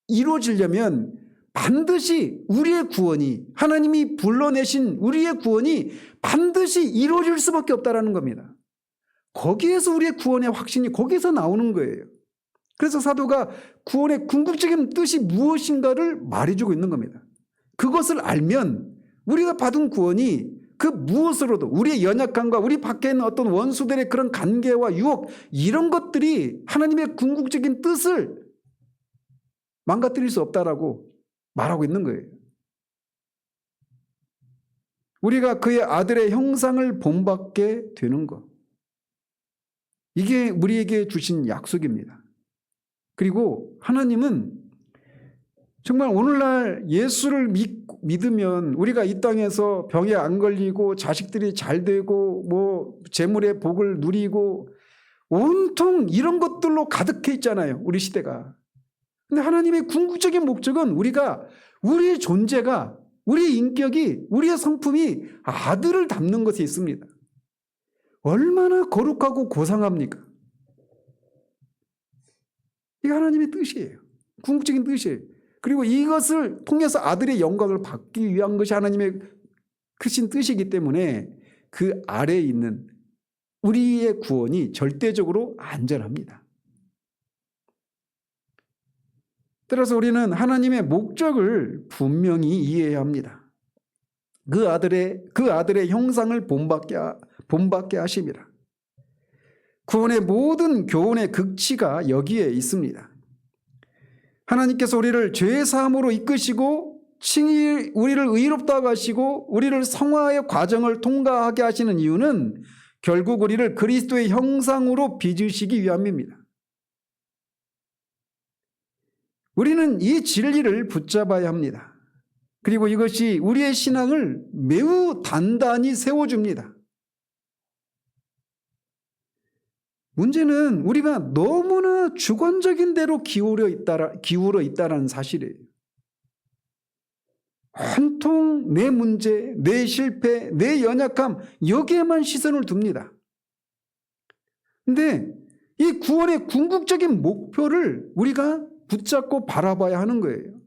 이루어지려면 반드시 우리의 구원이, 하나님이 불러내신 우리의 구원이 반드시 이루어질 수밖에 없다는 겁니다. 거기에서 우리의 구원의 확신이 거기서 나오는 거예요. 그래서 사도가 구원의 궁극적인 뜻이 무엇인가를 말해주고 있는 겁니다. 그것을 알면 우리가 받은 구원이 그 무엇으로도 우리의 연약함과 우리 밖에 있는 어떤 원수들의 그런 관계와 유혹, 이런 것들이 하나님의 궁극적인 뜻을 망가뜨릴 수 없다라고 말하고 있는 거예요. 우리가 그의 아들의 형상을 본받게 되는 것, 이게 우리에게 주신 약속입니다. 그리고 하나님은 정말 오늘날 예수를 믿으면 우리가 이 땅에서 병에 안 걸리고 자식들이 잘 되고 뭐 재물의 복을 누리고 온통 이런 것들로 가득해 있잖아요. 우리 시대가. 근데 하나님의 궁극적인 목적은 우리의 존재가, 우리의 인격이, 우리의 성품이 아들을 닮는 것에 있습니다. 얼마나 거룩하고 고상합니까? 이게 하나님의 뜻이에요. 궁극적인 뜻이에요. 그리고 이것을 통해서 아들의 영광을 받기 위한 것이 하나님의 크신 뜻이기 때문에 그 아래에 있는 우리의 구원이 절대적으로 안전합니다. 따라서 우리는 하나님의 목적을 분명히 이해해야 합니다. 그 아들의 형상을 본받게 하심이라. 구원의 모든 교훈의 극치가 여기에 있습니다. 하나님께서 우리를 죄 사함으로 이끄시고 칭히 우리를 의롭다고 하시고 우리를 성화의 과정을 통과하게 하시는 이유는 결국 우리를 그리스도의 형상으로 빚으시기 위함입니다. 우리는 이 진리를 붙잡아야 합니다. 그리고 이것이 우리의 신앙을 매우 단단히 세워줍니다. 문제는 우리가 너무나 주관적인 대로 기울어 있다는 사실이에요. 온통 내 문제, 내 실패, 내 연약함, 여기에만 시선을 둡니다. 근데 이 구원의 궁극적인 목표를 우리가 붙잡고 바라봐야 하는 거예요.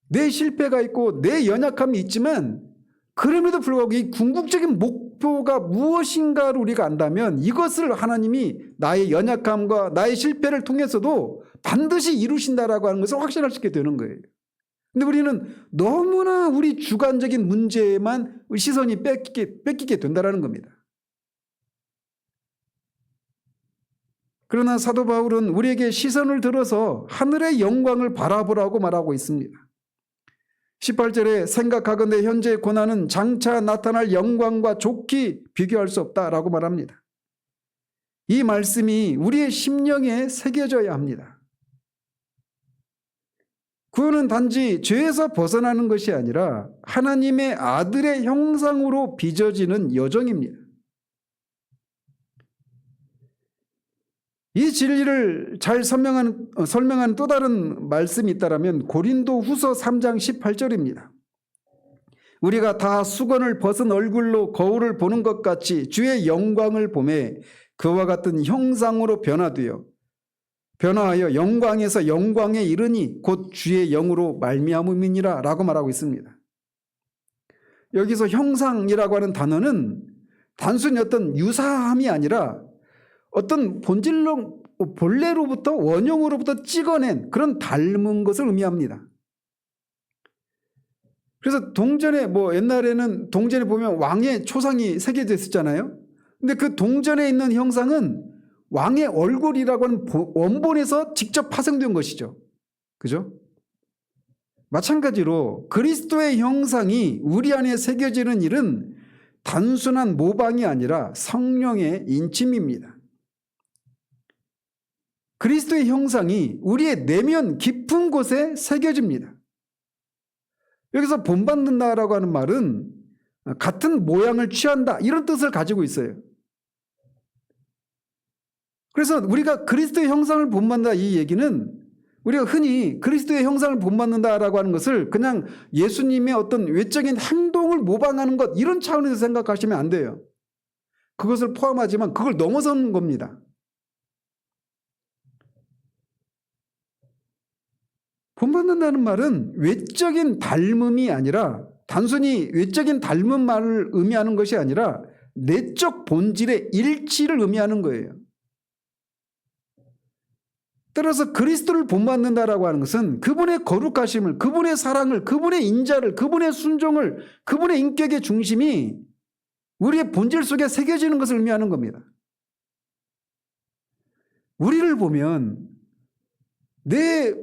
내 실패가 있고 내 연약함이 있지만 그럼에도 불구하고 이 궁극적인 목표가 무엇인가를 우리가 안다면 이것을 하나님이 나의 연약함과 나의 실패를 통해서도 반드시 이루신다라고 하는 것을 확신할 수 있게 되는 거예요. 근데 우리는 너무나 우리 주관적인 문제에만 시선이 뺏기게 된다는 겁니다. 그러나 사도 바울은 우리에게 시선을 들어서 하늘의 영광을 바라보라고 말하고 있습니다. 18절에 생각하건대 현재의 고난은 장차 나타날 영광과 좋게 비교할 수 없다라고 말합니다. 이 말씀이 우리의 심령에 새겨져야 합니다. 구원은 단지 죄에서 벗어나는 것이 아니라 하나님의 아들의 형상으로 빚어지는 여정입니다. 이 진리를 잘 설명하는 또 다른 말씀이 있다면 고린도후서 3장 18절입니다. 우리가 다 수건을 벗은 얼굴로 거울을 보는 것 같이 주의 영광을 보매 그와 같은 형상으로 변화하여 영광에서 영광에 이르니 곧 주의 영으로 말미암음이니라 라고 말하고 있습니다. 여기서 형상이라고 하는 단어는 단순히 어떤 유사함이 아니라 어떤 본래로부터 원형으로부터 찍어낸 그런 닮은 것을 의미합니다. 그래서 동전에 옛날에는 동전에 보면 왕의 초상이 새겨져 있었잖아요. 근데 그 동전에 있는 형상은 왕의 얼굴이라고 하는 원본에서 직접 파생된 것이죠. 그죠? 마찬가지로 그리스도의 형상이 우리 안에 새겨지는 일은 단순한 모방이 아니라 성령의 인침입니다. 그리스도의 형상이 우리의 내면 깊은 곳에 새겨집니다. 여기서 본받는다라고 하는 말은 같은 모양을 취한다 이런 뜻을 가지고 있어요. 그래서 우리가 그리스도의 형상을 본받는다 이 얘기는 우리가 흔히 그리스도의 형상을 본받는다라고 하는 것을 그냥 예수님의 어떤 외적인 행동을 모방하는 것 이런 차원에서 생각하시면 안 돼요. 그것을 포함하지만 그걸 넘어서는 겁니다. 본받는다는 말은 외적인 닮음이 아니라 단순히 외적인 닮은 말을 의미하는 것이 아니라 내적 본질의 일치를 의미하는 거예요. 따라서 그리스도를 본받는다라고 하는 것은 그분의 거룩하심을, 그분의 사랑을, 그분의 인자를, 그분의 순종을, 그분의 인격의 중심이 우리의 본질 속에 새겨지는 것을 의미하는 겁니다. 우리를 보면 내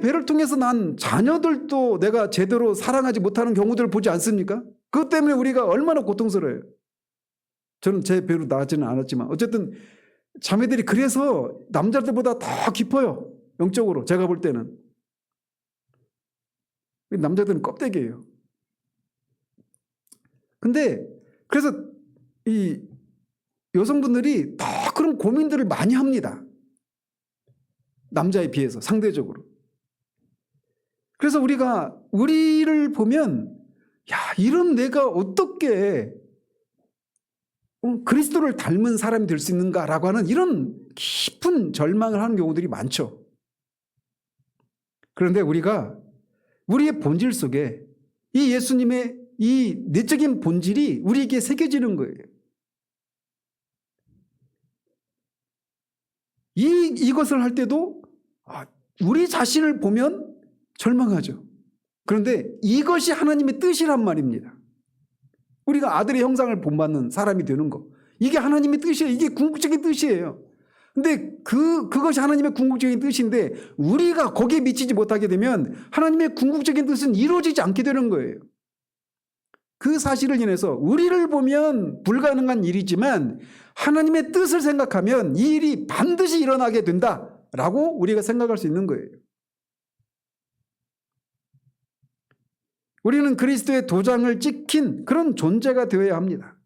배를 통해서 난 자녀들도 내가 제대로 사랑하지 못하는 경우들을 보지 않습니까? 그것 때문에 우리가 얼마나 고통스러워요. 저는 제 배로 낳지는 않았지만 어쨌든 자매들이 그래서 남자들보다 더 깊어요. 영적으로 제가 볼 때는. 남자들은 껍데기예요. 근데 그래서 이 여성분들이 더 그런 고민들을 많이 합니다. 남자에 비해서 상대적으로. 그래서 우리를 보면 이런 내가 어떻게 그리스도를 닮은 사람이 될 수 있는가라고 하는 이런 깊은 절망을 하는 경우들이 많죠. 그런데 우리가 우리의 본질 속에 이 예수님의 이 내적인 본질이 우리에게 새겨지는 거예요. 이것을 할 때도 우리 자신을 보면 절망하죠. 그런데 이것이 하나님의 뜻이란 말입니다. 우리가 아들의 형상을 본받는 사람이 되는 거. 이게 하나님의 뜻이에요. 이게 궁극적인 뜻이에요. 근데 그것이 하나님의 궁극적인 뜻인데 우리가 거기에 미치지 못하게 되면 하나님의 궁극적인 뜻은 이루어지지 않게 되는 거예요. 그 사실을 인해서 우리를 보면 불가능한 일이지만 하나님의 뜻을 생각하면 이 일이 반드시 일어나게 된다라고 우리가 생각할 수 있는 거예요. 우리는 그리스도의 도장을 찍힌 그런 존재가 되어야 합니다.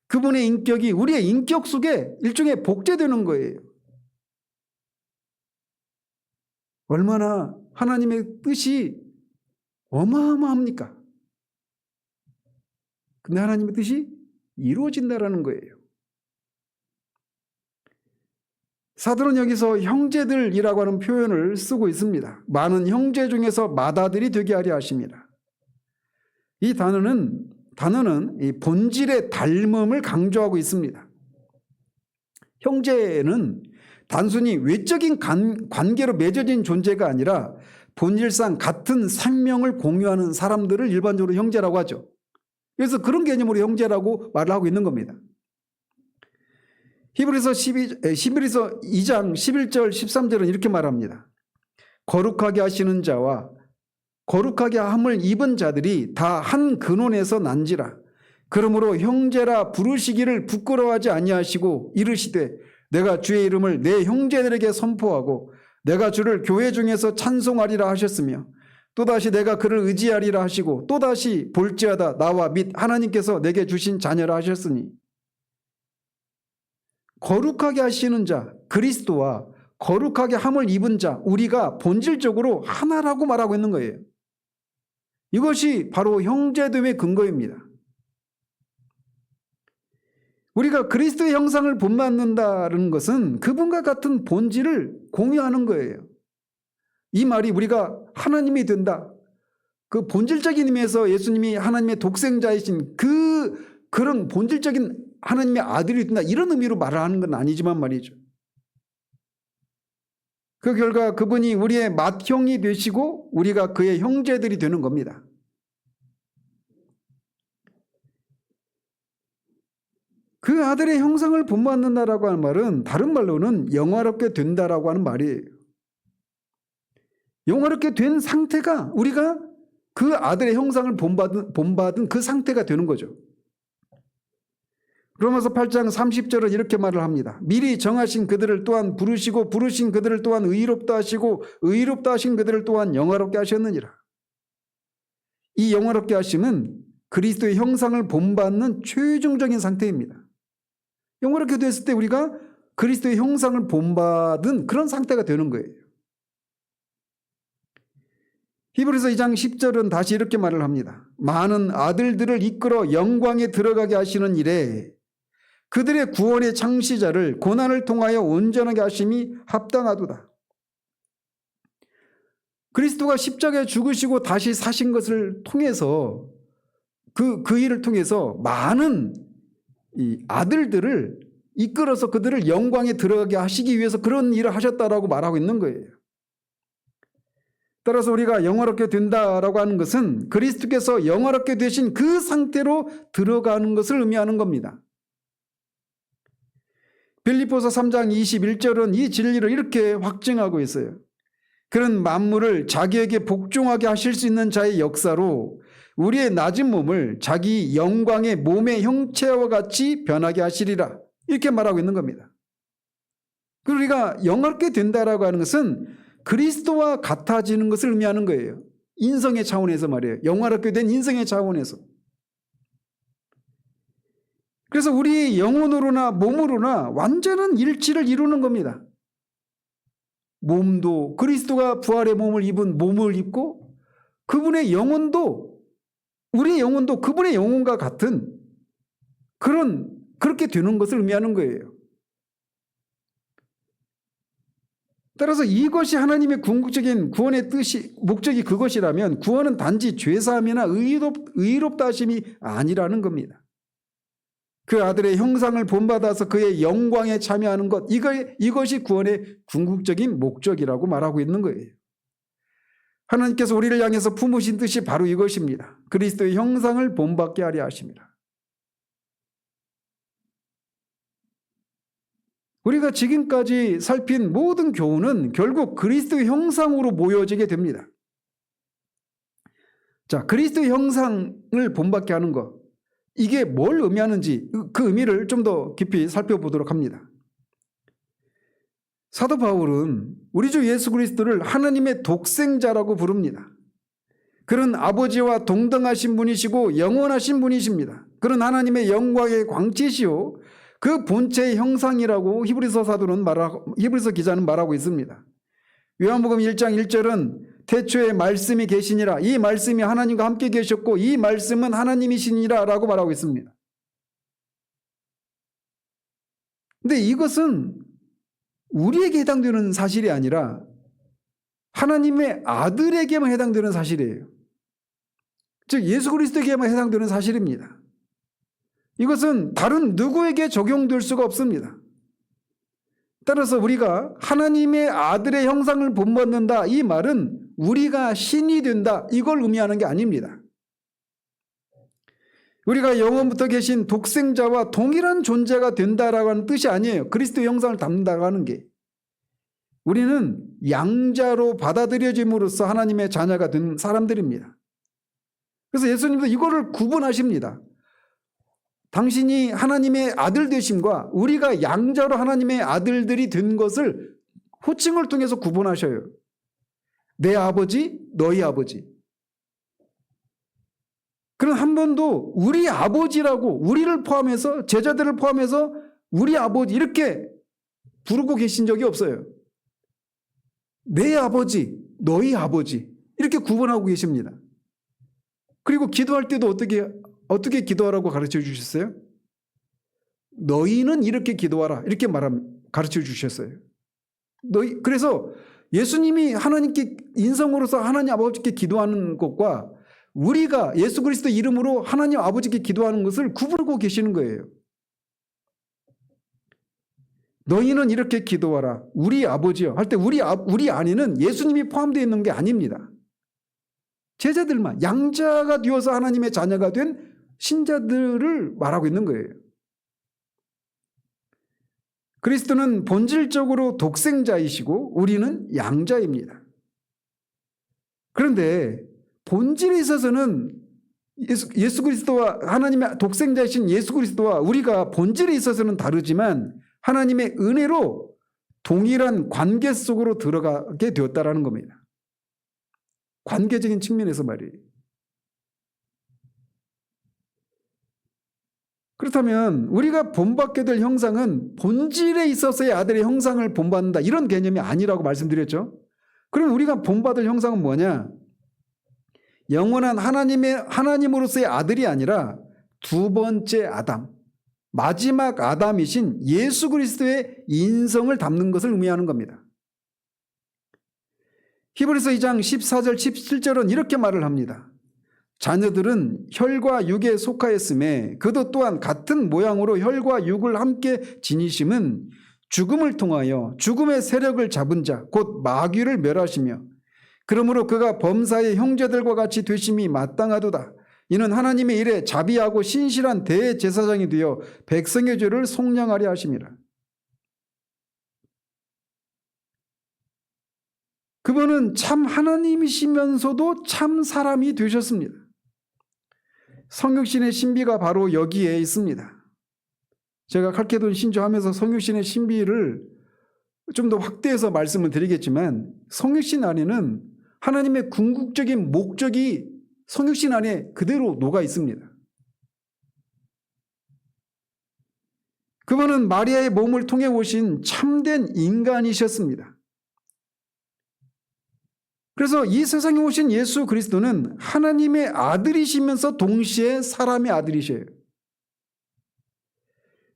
그분의 인격이 우리의 인격 속에 일종의 복제되는 거예요. 얼마나 하나님의 뜻이 어마어마합니까? 근데 하나님의 뜻이 이루어진다라는 거예요. 사도는 여기서 형제들이라고 하는 표현을 쓰고 있습니다. 많은 형제 중에서 맏아들이 되게 하려 하십니다. 이 단어는 이 본질의 닮음을 강조하고 있습니다. 형제는 단순히 외적인 관계로 맺어진 존재가 아니라 본질상 같은 생명을 공유하는 사람들을 일반적으로 형제라고 하죠. 그래서 그런 개념으로 형제라고 말을 하고 있는 겁니다. 히브리서 2장 11절 13절은 이렇게 말합니다. 거룩하게 하시는 자와 거룩하게 함을 입은 자들이 다 한 근원에서 난지라. 그러므로 형제라 부르시기를 부끄러워하지 아니하시고 이르시되 내가 주의 이름을 내 형제들에게 선포하고 내가 주를 교회 중에서 찬송하리라 하셨으며 또다시 내가 그를 의지하리라 하시고 또다시 볼지어다 나와 및 하나님께서 내게 주신 자녀라 하셨으니 거룩하게 하시는 자 그리스도와 거룩하게 함을 입은 자 우리가 본질적으로 하나라고 말하고 있는 거예요. 이것이 바로 형제됨의 근거입니다. 우리가 그리스도의 형상을 본받는다는 것은 그분과 같은 본질을 공유하는 거예요. 이 말이 우리가 하나님이 된다. 그 본질적인 의미에서 예수님이 하나님의 독생자이신 그런 본질적인 하나님의 아들이 된다. 이런 의미로 말을 하는 건 아니지만 말이죠. 그 결과 그분이 우리의 맏형이 되시고 우리가 그의 형제들이 되는 겁니다. 그 아들의 형상을 본받는다라고 하는 말은 다른 말로는 영화롭게 된다라고 하는 말이에요. 영화롭게 된 상태가 우리가 그 아들의 형상을 본받은 그 상태가 되는 거죠. 로마서 8장 30절은 이렇게 말을 합니다. 미리 정하신 그들을 또한 부르시고 부르신 그들을 또한 의롭다 하시고 의롭다 하신 그들을 또한 영화롭게 하셨느니라. 이 영화롭게 하심은 그리스도의 형상을 본받는 최종적인 상태입니다. 영화롭게 됐을 때 우리가 그리스도의 형상을 본받은 그런 상태가 되는 거예요. 히브리서 2장 10절은 다시 이렇게 말을 합니다. 많은 아들들을 이끌어 영광에 들어가게 하시는 일에 그들의 구원의 창시자를 고난을 통하여 온전하게 하심이 합당하도다. 그리스도가 십자가에 죽으시고 다시 사신 것을 통해서 그 일을 통해서 많은 이 아들들을 이끌어서 그들을 영광에 들어가게 하시기 위해서 그런 일을 하셨다라고 말하고 있는 거예요. 따라서 우리가 영화롭게 된다라고 하는 것은 그리스도께서 영화롭게 되신 그 상태로 들어가는 것을 의미하는 겁니다. 빌립보서 3장 21절은 이 진리를 이렇게 확증하고 있어요. 그런 만물을 자기에게 복종하게 하실 수 있는 자의 역사로 우리의 낮은 몸을 자기 영광의 몸의 형체와 같이 변하게 하시리라. 이렇게 말하고 있는 겁니다. 그리고 우리가 영화롭게 된다라고 하는 것은 그리스도와 같아지는 것을 의미하는 거예요. 인성의 차원에서 말이에요. 영화롭게 된 인성의 차원에서. 그래서 우리 영혼으로나 몸으로나 완전한 일치를 이루는 겁니다. 몸도 그리스도가 부활의 몸을 입은 몸을 입고 그분의 영혼도 우리의 영혼도 그분의 영혼과 같은 그렇게 되는 것을 의미하는 거예요. 따라서 이것이 하나님의 궁극적인 구원의 뜻이 목적이 그것이라면 구원은 단지 죄사함이나 의롭다 하심이 아니라는 겁니다. 그 아들의 형상을 본받아서 그의 영광에 참여하는 것 이것이 구원의 궁극적인 목적이라고 말하고 있는 거예요. 하나님께서 우리를 향해서 품으신 뜻이 바로 이것입니다. 그리스도의 형상을 본받게 하려 하십니다. 우리가 지금까지 살핀 모든 교훈은 결국 그리스도의 형상으로 모여지게 됩니다. 자, 그리스도의 형상을 본받게 하는 것, 이게 뭘 의미하는지 그 의미를 좀 더 깊이 살펴보도록 합니다. 사도 바울은 우리 주 예수 그리스도를 하나님의 독생자라고 부릅니다. 그는 아버지와 동등하신 분이시고 영원하신 분이십니다. 그는 하나님의 영광의 광채시요 그 본체의 형상이라고 히브리서 기자는 말하고 있습니다. 요한복음 1장 1절은 태초에 말씀이 계시니라 이 말씀이 하나님과 함께 계셨고 이 말씀은 하나님이시니라 라고 말하고 있습니다. 근데 이것은 우리에게 해당되는 사실이 아니라 하나님의 아들에게만 해당되는 사실이에요. 즉 예수 그리스도에게만 해당되는 사실입니다. 이것은 다른 누구에게 적용될 수가 없습니다. 따라서 우리가 하나님의 아들의 형상을 본받는다, 이 말은 우리가 신이 된다, 이걸 의미하는 게 아닙니다. 우리가 영원부터 계신 독생자와 동일한 존재가 된다라고 하는 뜻이 아니에요. 그리스도의 형상을 담는다고 하는 게. 우리는 양자로 받아들여짐으로써 하나님의 자녀가 된 사람들입니다. 그래서 예수님도 이거를 구분하십니다. 당신이 하나님의 아들 되심과 우리가 양자로 하나님의 아들들이 된 것을 호칭을 통해서 구분하셔요. 내 아버지, 너희 아버지. 그럼 한 번도 우리 아버지라고 우리를 포함해서 제자들을 포함해서 우리 아버지 이렇게 부르고 계신 적이 없어요. 내 아버지, 너희 아버지 이렇게 구분하고 계십니다. 그리고 기도할 때도 어떻게 기도하라고 가르쳐 주셨어요? 너희는 이렇게 기도하라 이렇게 가르쳐 주셨어요. 그래서 예수님이 하나님께 인성으로서 하나님 아버지께 기도하는 것과 우리가 예수 그리스도 이름으로 하나님 아버지께 기도하는 것을 구분하고 계시는 거예요. 너희는 이렇게 기도하라 우리 아버지여 할 때 우리 안에는 예수님이 포함되어 있는 게 아닙니다. 제자들만 양자가 되어서 하나님의 자녀가 된 신자들을 말하고 있는 거예요. 그리스도는 본질적으로 독생자이시고 우리는 양자입니다. 그런데 본질에 있어서는 예수 그리스도와 하나님의 독생자이신 예수 그리스도와 우리가 본질에 있어서는 다르지만 하나님의 은혜로 동일한 관계 속으로 들어가게 되었다라는 겁니다. 관계적인 측면에서 말이에요. 그렇다면 우리가 본받게 될 형상은 본질에 있어서의 아들의 형상을 본받는다 이런 개념이 아니라고 말씀드렸죠. 그럼 우리가 본받을 형상은 뭐냐? 영원한 하나님으로서의 아들이 아니라 두 번째 아담, 마지막 아담이신 예수 그리스도의 인성을 담는 것을 의미하는 겁니다. 히브리서 2장 14절 17절은 이렇게 말을 합니다. 자녀들은 혈과 육에 속하였음에 그도 또한 같은 모양으로 혈과 육을 함께 지니심은 죽음을 통하여 죽음의 세력을 잡은 자 곧 마귀를 멸하시며 그러므로 그가 범사의 형제들과 같이 되심이 마땅하도다. 이는 하나님의 일에 자비하고 신실한 대제사장이 되어 백성의 죄를 속량하려 하심이라. 그분은 참 하나님이시면서도 참 사람이 되셨습니다. 성육신의 신비가 바로 여기에 있습니다. 제가 칼케돈 신조하면서 성육신의 신비를 좀 더 확대해서 말씀을 드리겠지만 성육신 안에는 하나님의 궁극적인 목적이 성육신 안에 그대로 녹아 있습니다. 그분은 마리아의 몸을 통해 오신 참된 인간이셨습니다. 그래서 이 세상에 오신 예수 그리스도는 하나님의 아들이시면서 동시에 사람의 아들이셔요.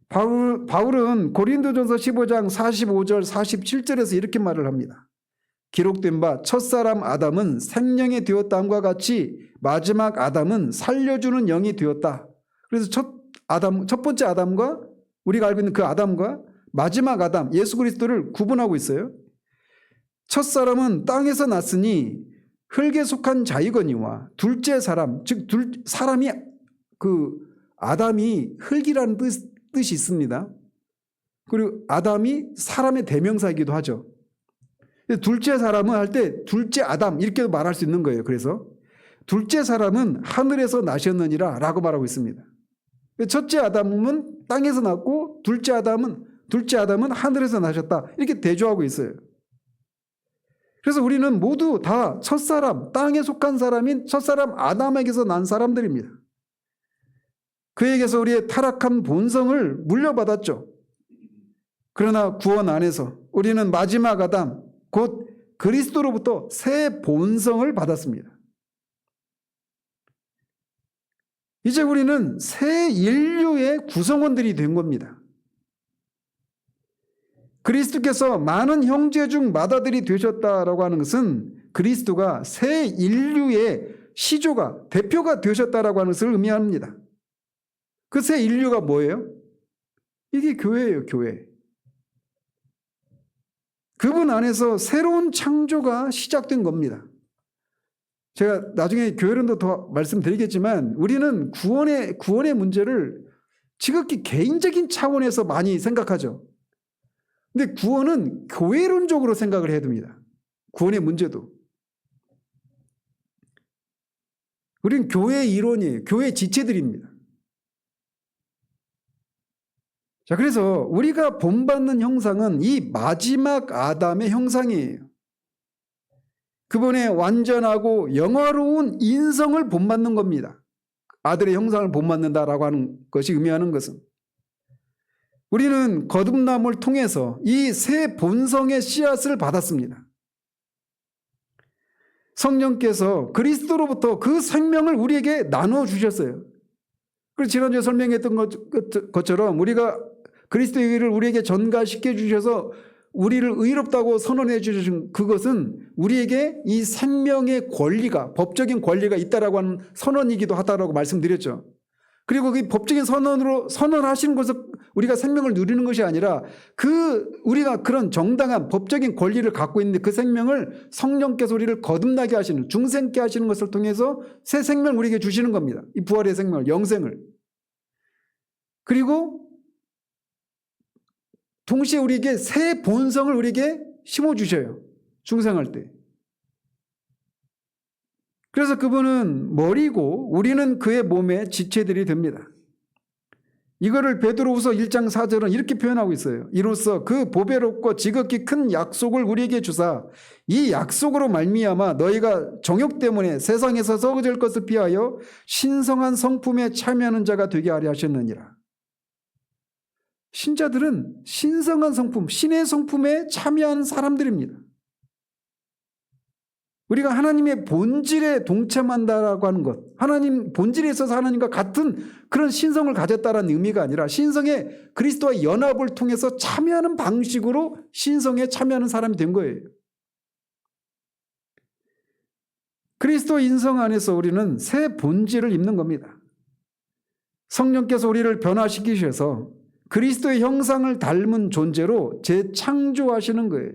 바울은 고린도전서 15장 45절 47절에서 이렇게 말을 합니다. 기록된 바 첫사람 아담은 생명이 되었다함과 같이 마지막 아담은 살려주는 영이 되었다. 그래서 첫 번째 아담과 우리가 알고 있는 그 아담과 마지막 아담 예수 그리스도를 구분하고 있어요. 첫사람은 땅에서 났으니 흙에 속한 자이거니와 둘째 사람 즉 사람이 아담이 흙이라는 뜻이 있습니다. 그리고 아담이 사람의 대명사이기도 하죠. 둘째 사람은 할 때 둘째 아담 이렇게 말할 수 있는 거예요. 그래서 둘째 사람은 하늘에서 나셨느니라 라고 말하고 있습니다. 첫째 아담은 땅에서 났고 둘째 아담은 하늘에서 나셨다 이렇게 대조하고 있어요. 그래서 우리는 모두 다 첫사람 땅에 속한 사람인 첫사람 아담에게서 난 사람들입니다. 그에게서 우리의 타락한 본성을 물려받았죠. 그러나 구원 안에서 우리는 마지막 아담 곧 그리스도로부터 새 본성을 받았습니다. 이제 우리는 새 인류의 구성원들이 된 겁니다. 그리스도께서 많은 형제 중 맏아들이 되셨다라고 하는 것은 그리스도가 새 인류의 시조가, 대표가 되셨다라고 하는 것을 의미합니다. 그 새 인류가 뭐예요? 이게 교회예요, 교회. 그분 안에서 새로운 창조가 시작된 겁니다. 제가 나중에 교회론도 더 말씀드리겠지만 우리는 구원의 문제를 지극히 개인적인 차원에서 많이 생각하죠. 근데 구원은 교회론적으로 생각을 해야 됩니다. 구원의 문제도. 우리는 교회의 일원이에요. 교회 지체들입니다. 자, 그래서 우리가 본받는 형상은 이 마지막 아담의 형상이에요. 그분의 완전하고 영화로운 인성을 본받는 겁니다. 아들의 형상을 본받는다라고 하는 것이 의미하는 것은 우리는 거듭남을 통해서 이 새 본성의 씨앗을 받았습니다. 성령께서 그리스도로부터 그 생명을 우리에게 나눠주셨어요. 그래서 지난주에 설명했던 것처럼 우리가 그리스도의 의를 우리에게 전가시켜 주셔서 우리를 의롭다고 선언해 주신 그것은 우리에게 이 생명의 권리가, 법적인 권리가 있다라고 하는 선언이기도 하다라고 말씀드렸죠. 그리고 그 법적인 선언으로 선언하시는 것을 우리가 생명을 누리는 것이 아니라 우리가 그런 정당한 법적인 권리를 갖고 있는데 그 생명을 성령께서 우리를 거듭나게 하시는, 중생케 하시는 것을 통해서 새 생명을 우리에게 주시는 겁니다. 이 부활의 생명을, 영생을. 그리고 동시에 우리에게 새 본성을 우리에게 심어주셔요. 중생할 때. 그래서 그분은 머리고 우리는 그의 몸의 지체들이 됩니다. 이거를 베드로후서 1장 4절은 이렇게 표현하고 있어요. 이로써 그 보배롭고 지극히 큰 약속을 우리에게 주사 이 약속으로 말미암아 너희가 정욕 때문에 세상에서 썩어질 것을 피하여 신성한 성품에 참여하는 자가 되게 하려 하셨느니라. 신자들은 신성한 성품, 신의 성품에 참여하는 사람들입니다. 우리가 하나님의 본질에 동참한다라고 하는 것, 하나님 본질에 있어서 하나님과 같은 그런 신성을 가졌다라는 의미가 아니라 신성의 그리스도와 연합을 통해서 참여하는 방식으로 신성에 참여하는 사람이 된 거예요. 그리스도 인성 안에서 우리는 새 본질을 입는 겁니다. 성령께서 우리를 변화시키셔서 그리스도의 형상을 닮은 존재로 재창조하시는 거예요.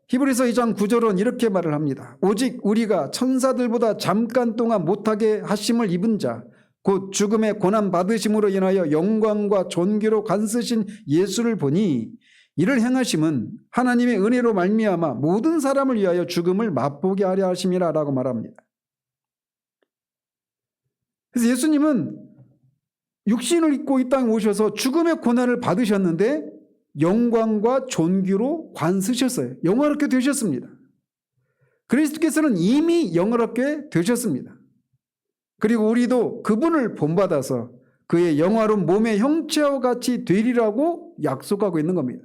히브리서 2장 9절은 이렇게 말을 합니다. 오직 우리가 천사들보다 잠깐 동안 못하게 하심을 입은 자, 곧 죽음의 고난 받으심으로 인하여 영광과 존귀로 간쓰신 예수를 보니 이를 행하심은 하나님의 은혜로 말미암아 모든 사람을 위하여 죽음을 맛보게 하려 하심이라 라고 말합니다. 그래서 예수님은 육신을 입고 이 땅에 오셔서 죽음의 고난을 받으셨는데 영광과 존귀로 관쓰셨어요. 영화롭게 되셨습니다. 그리스도께서는 이미 영화롭게 되셨습니다. 그리고 우리도 그분을 본받아서 그의 영화로운 몸의 형체와 같이 되리라고 약속하고 있는 겁니다.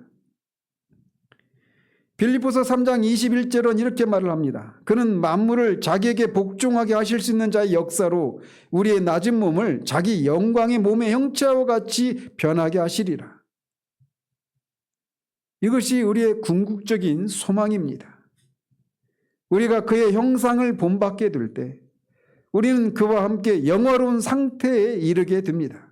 빌립보서 3장 21절은 이렇게 말을 합니다. 그는 만물을 자기에게 복종하게 하실 수 있는 자의 역사로 우리의 낮은 몸을 자기 영광의 몸의 형체와 같이 변하게 하시리라. 이것이 우리의 궁극적인 소망입니다. 우리가 그의 형상을 본받게 될 때 우리는 그와 함께 영화로운 상태에 이르게 됩니다.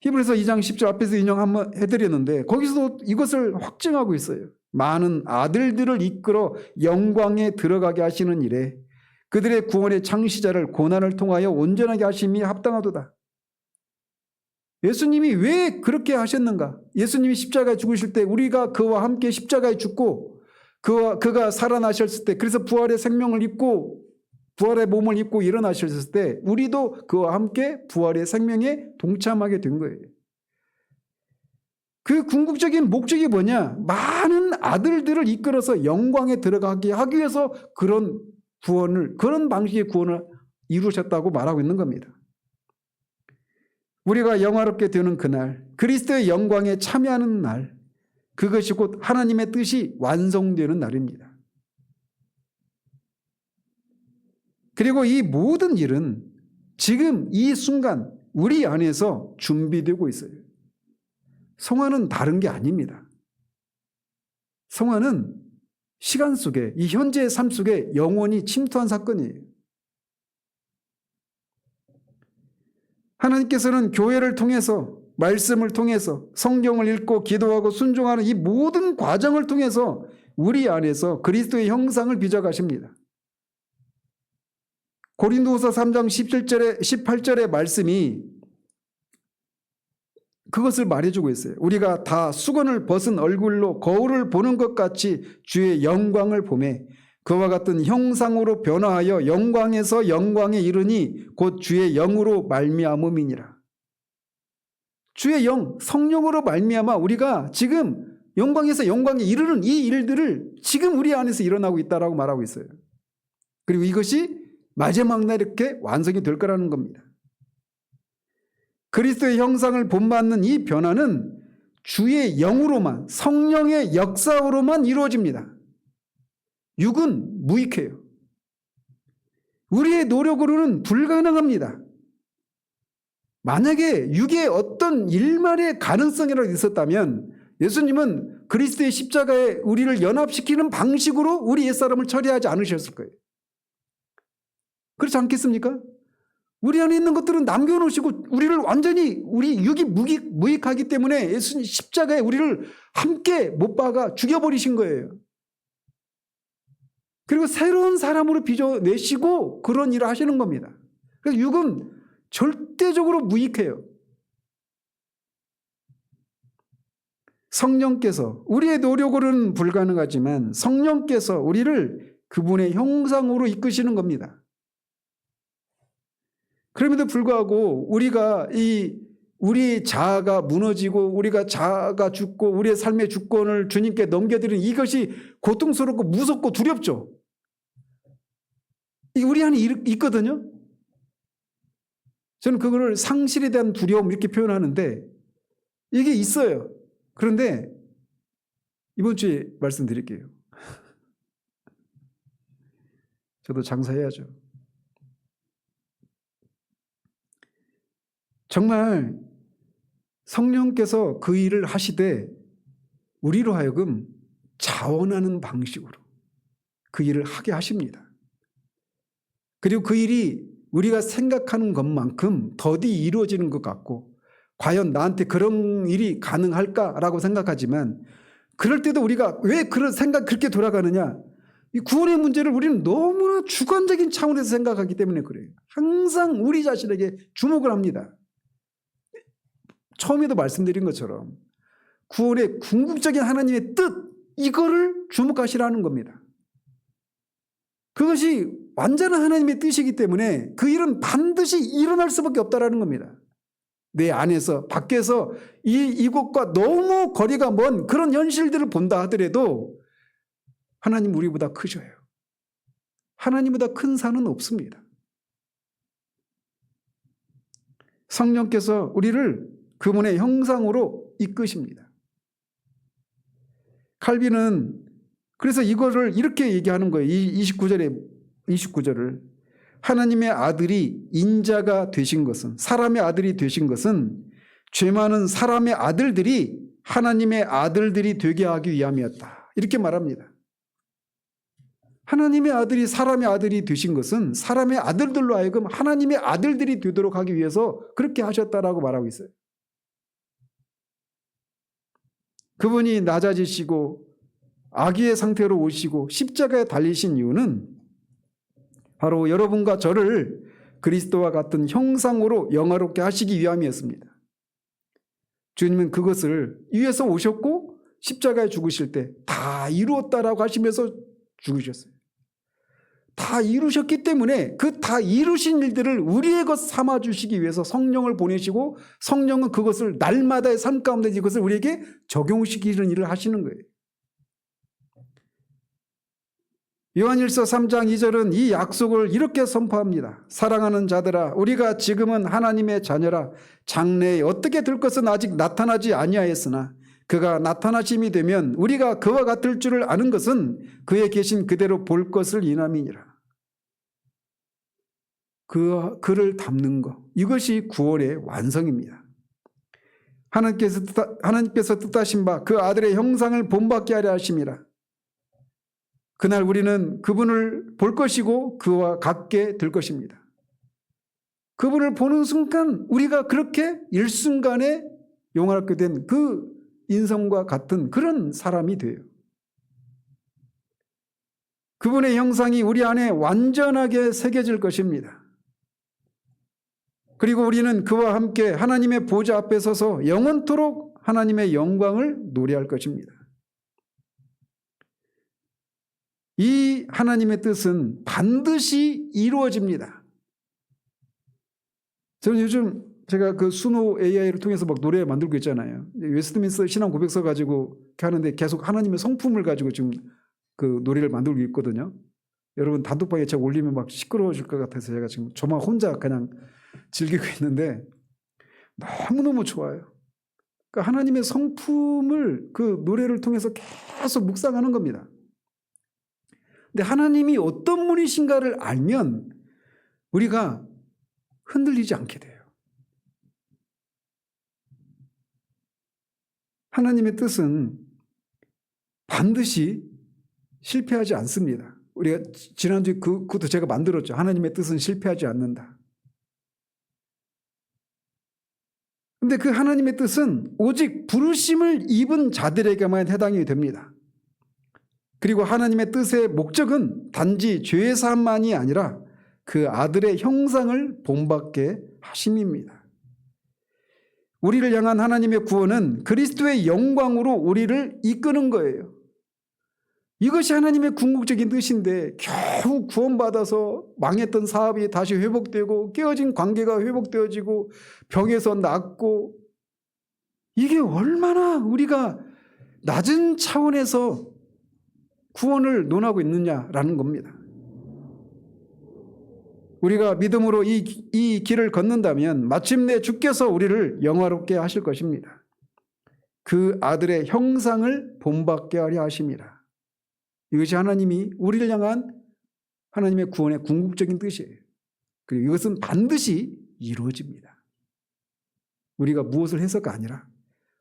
히브리서 2장 10절 앞에서 인용 한번 해드렸는데 거기서도 이것을 확증하고 있어요. 많은 아들들을 이끌어 영광에 들어가게 하시는 일에 그들의 구원의 창시자를 고난을 통하여 온전하게 하심이 합당하도다. 예수님이 왜 그렇게 하셨는가? 예수님이 십자가에 죽으실 때 우리가 그와 함께 십자가에 죽고 그가 살아나셨을 때 그래서 부활의 생명을 입고 부활의 몸을 입고 일어나셨을 때 우리도 그와 함께 부활의 생명에 동참하게 된 거예요. 그 궁극적인 목적이 뭐냐? 많은 아들들을 이끌어서 영광에 들어가게 하기 위해서 그런 방식의 구원을 이루셨다고 말하고 있는 겁니다. 우리가 영화롭게 되는 그날, 그리스도의 영광에 참여하는 날, 그것이 곧 하나님의 뜻이 완성되는 날입니다. 그리고 이 모든 일은 지금 이 순간 우리 안에서 준비되고 있어요. 성화는 다른 게 아닙니다. 성화는 시간 속에, 이 현재의 삶 속에 영원히 침투한 사건이에요. 하나님께서는 교회를 통해서, 말씀을 통해서, 성경을 읽고 기도하고 순종하는 이 모든 과정을 통해서 우리 안에서 그리스도의 형상을 빚어가십니다. 고린도후서 3장 18절의 말씀이 그것을 말해주고 있어요. 우리가 다 수건을 벗은 얼굴로 거울을 보는 것 같이 주의 영광을 보매 그와 같은 형상으로 변화하여 영광에서 영광에 이르니 곧 주의 영으로 말미암음이니라. 주의 영, 성령으로 말미암아 우리가 지금 영광에서 영광에 이르는 이 일들을 지금 우리 안에서 일어나고 있다라고 말하고 있어요. 그리고 이것이 마지막 날 이렇게 완성이 될 거라는 겁니다. 그리스도의 형상을 본받는 이 변화는 주의 영으로만, 성령의 역사로만 이루어집니다. 육은 무익해요. 우리의 노력으로는 불가능합니다. 만약에 육의 어떤 일말의 가능성이라도 있었다면 예수님은 그리스도의 십자가에 우리를 연합시키는 방식으로 우리 옛사람을 처리하지 않으셨을 거예요. 그렇지 않겠습니까? 우리 안에 있는 것들은 남겨놓으시고 우리를 완전히 우리 육이 무익하기 때문에 예수님 십자가에 우리를 함께 못 박아 죽여버리신 거예요. 그리고 새로운 사람으로 빚어내시고 그런 일을 하시는 겁니다. 그래서 육은 절대적으로 무익해요. 성령께서 우리의 노력으로는 불가능하지만 성령께서 우리를 그분의 형상으로 이끄시는 겁니다. 그럼에도 불구하고 우리가 우리 자아가 무너지고 우리가 자아가 죽고 우리의 삶의 주권을 주님께 넘겨드리는 이것이 고통스럽고 무섭고 두렵죠. 이게 우리 안에 있거든요. 저는 그거를 상실에 대한 두려움 이렇게 표현하는데 이게 있어요. 그런데 이번 주에 말씀드릴게요. 저도 장사해야죠. 정말 성령께서 그 일을 하시되 우리로 하여금 자원하는 방식으로 그 일을 하게 하십니다. 그리고 그 일이 우리가 생각하는 것만큼 더디 이루어지는 것 같고 과연 나한테 그런 일이 가능할까라고 생각하지만 그럴 때도 우리가 왜 그런 생각 그렇게 돌아가느냐? 이 구원의 문제를 우리는 너무나 주관적인 차원에서 생각하기 때문에 그래요. 항상 우리 자신에게 주목을 합니다. 처음에도 말씀드린 것처럼 구원의 궁극적인 하나님의 뜻 이거를 주목하시라는 겁니다. 그것이 완전한 하나님의 뜻이기 때문에 그 일은 반드시 일어날 수밖에 없다라는 겁니다. 내 안에서 밖에서 이곳과 너무 거리가 먼 그런 현실들을 본다 하더라도 하나님 우리보다 크셔요. 하나님보다 큰 산은 없습니다. 성령께서 우리를 그분의 형상으로 이끄십니다. 칼빈은 그래서 이거를 이렇게 얘기하는 거예요. 29절을 하나님의 아들이 인자가 되신 것은 사람의 아들이 되신 것은 죄 많은 사람의 아들들이 하나님의 아들들이 되게 하기 위함이었다. 이렇게 말합니다. 하나님의 아들이 사람의 아들이 되신 것은 사람의 아들들로 하여금 하나님의 아들들이 되도록 하기 위해서 그렇게 하셨다라고 말하고 있어요. 그분이 낮아지시고 아기의 상태로 오시고 십자가에 달리신 이유는 바로 여러분과 저를 그리스도와 같은 형상으로 영화롭게 하시기 위함이었습니다. 주님은 그것을 위해서 오셨고 십자가에 죽으실 때 다 이루었다라고 하시면서 죽으셨어요. 다 이루셨기 때문에 그 다 이루신 일들을 우리의 것 삼아주시기 위해서 성령을 보내시고 성령은 그것을 날마다의 삶 가운데 이것을 우리에게 적용시키는 일을 하시는 거예요. 요한일서 3장 2절은 이 약속을 이렇게 선포합니다. 사랑하는 자들아 우리가 지금은 하나님의 자녀라 장래에 어떻게 될 것은 아직 나타나지 아니하였으나 그가 나타나심이 되면 우리가 그와 같을 줄을 아는 것은 그의 계신 그대로 볼 것을 인함이니라. 그를 닮는 것 이것이 구원의 완성입니다. 하나님께서 뜻하신 바 그 아들의 형상을 본받게 하려 하심이라. 그날 우리는 그분을 볼 것이고 그와 같게 될 것입니다. 그분을 보는 순간 우리가 그렇게 일순간에 영화롭게 된 그 인성과 같은 그런 사람이 돼요. 그분의 형상이 우리 안에 완전하게 새겨질 것입니다. 그리고 우리는 그와 함께 하나님의 보좌 앞에 서서 영원토록 하나님의 영광을 노래할 것입니다. 이 하나님의 뜻은 반드시 이루어집니다. 저는 요즘 제가 그 수노 AI를 통해서 막 노래 만들고 있잖아요. 웨스트민스터 신앙 고백서 가지고 하는데 계속 하나님의 성품을 가지고 지금 그 노래를 만들고 있거든요. 여러분 단톡방에 제가 올리면 막 시끄러워질 것 같아서 제가 지금 저만 혼자 그냥 즐기고 있는데 너무너무 좋아요. 그러니까 하나님의 성품을 그 노래를 통해서 계속 묵상하는 겁니다. 근데 하나님이 어떤 분이신가를 알면 우리가 흔들리지 않게 돼요. 하나님의 뜻은 반드시 실패하지 않습니다. 우리가 지난주에 그것도 제가 만들었죠. 하나님의 뜻은 실패하지 않는다. 근데 그 하나님의 뜻은 오직 부르심을 입은 자들에게만 해당이 됩니다. 그리고 하나님의 뜻의 목적은 단지 죄 사함만이 아니라 그 아들의 형상을 본받게 하심입니다. 우리를 향한 하나님의 구원은 그리스도의 영광으로 우리를 이끄는 거예요. 이것이 하나님의 궁극적인 뜻인데 겨우 구원받아서 망했던 사업이 다시 회복되고 깨어진 관계가 회복되어지고 병에서 낫고 이게 얼마나 우리가 낮은 차원에서 구원을 논하고 있느냐라는 겁니다. 우리가 믿음으로 이 길을 걷는다면 마침내 주께서 우리를 영화롭게 하실 것입니다. 그 아들의 형상을 본받게 하려 하심이라. 이것이 하나님이 우리를 향한 하나님의 구원의 궁극적인 뜻이에요. 그리고 이것은 반드시 이루어집니다. 우리가 무엇을 해서가 아니라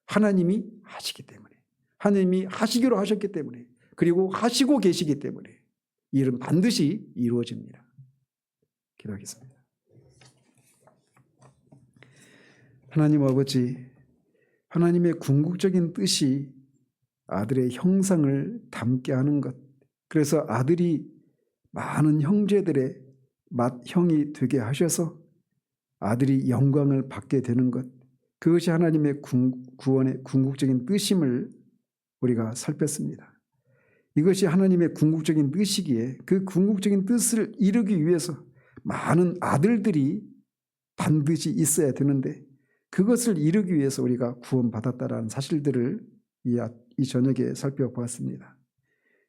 하나님이 하시기 때문에, 하나님이 하시기로 하셨기 때문에, 그리고 하시고 계시기 때문에 이 일은 반드시 이루어집니다. 기도하겠습니다. 하나님 아버지, 하나님의 궁극적인 뜻이 아들의 형상을 담게 하는 것, 그래서 아들이 많은 형제들의 맏형이 되게 하셔서 아들이 영광을 받게 되는 것, 그것이 하나님의 구원의 궁극적인 뜻임을 우리가 살폈습니다. 이것이 하나님의 궁극적인 뜻이기에 그 궁극적인 뜻을 이루기 위해서 많은 아들들이 반드시 있어야 되는데 그것을 이루기 위해서 우리가 구원받았다라는 사실들을 이 저녁에 살펴보았습니다.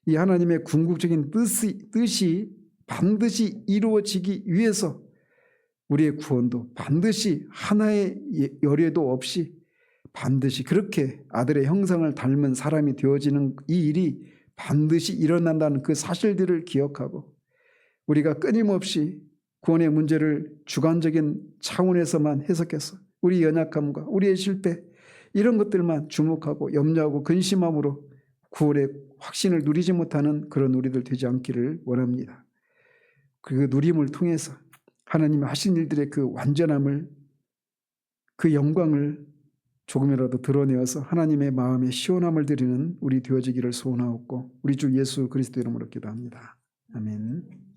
이 하나님의 궁극적인 뜻이 반드시 이루어지기 위해서 우리의 구원도 반드시 하나의 열애도 없이 반드시 그렇게 아들의 형상을 닮은 사람이 되어지는 이 일이 반드시 일어난다는 그 사실들을 기억하고 우리가 끊임없이 구원의 문제를 주관적인 차원에서만 해석해서 우리 연약함과 우리의 실패 이런 것들만 주목하고 염려하고 근심함으로 구원의 확신을 누리지 못하는 그런 우리들 되지 않기를 원합니다. 그 누림을 통해서 하나님이 하신 일들의 그 완전함을, 그 영광을 조금이라도 드러내어서 하나님의 마음에 시원함을 드리는 우리 되어지기를 소원하옵고 우리 주 예수 그리스도 이름으로 기도합니다. 아멘.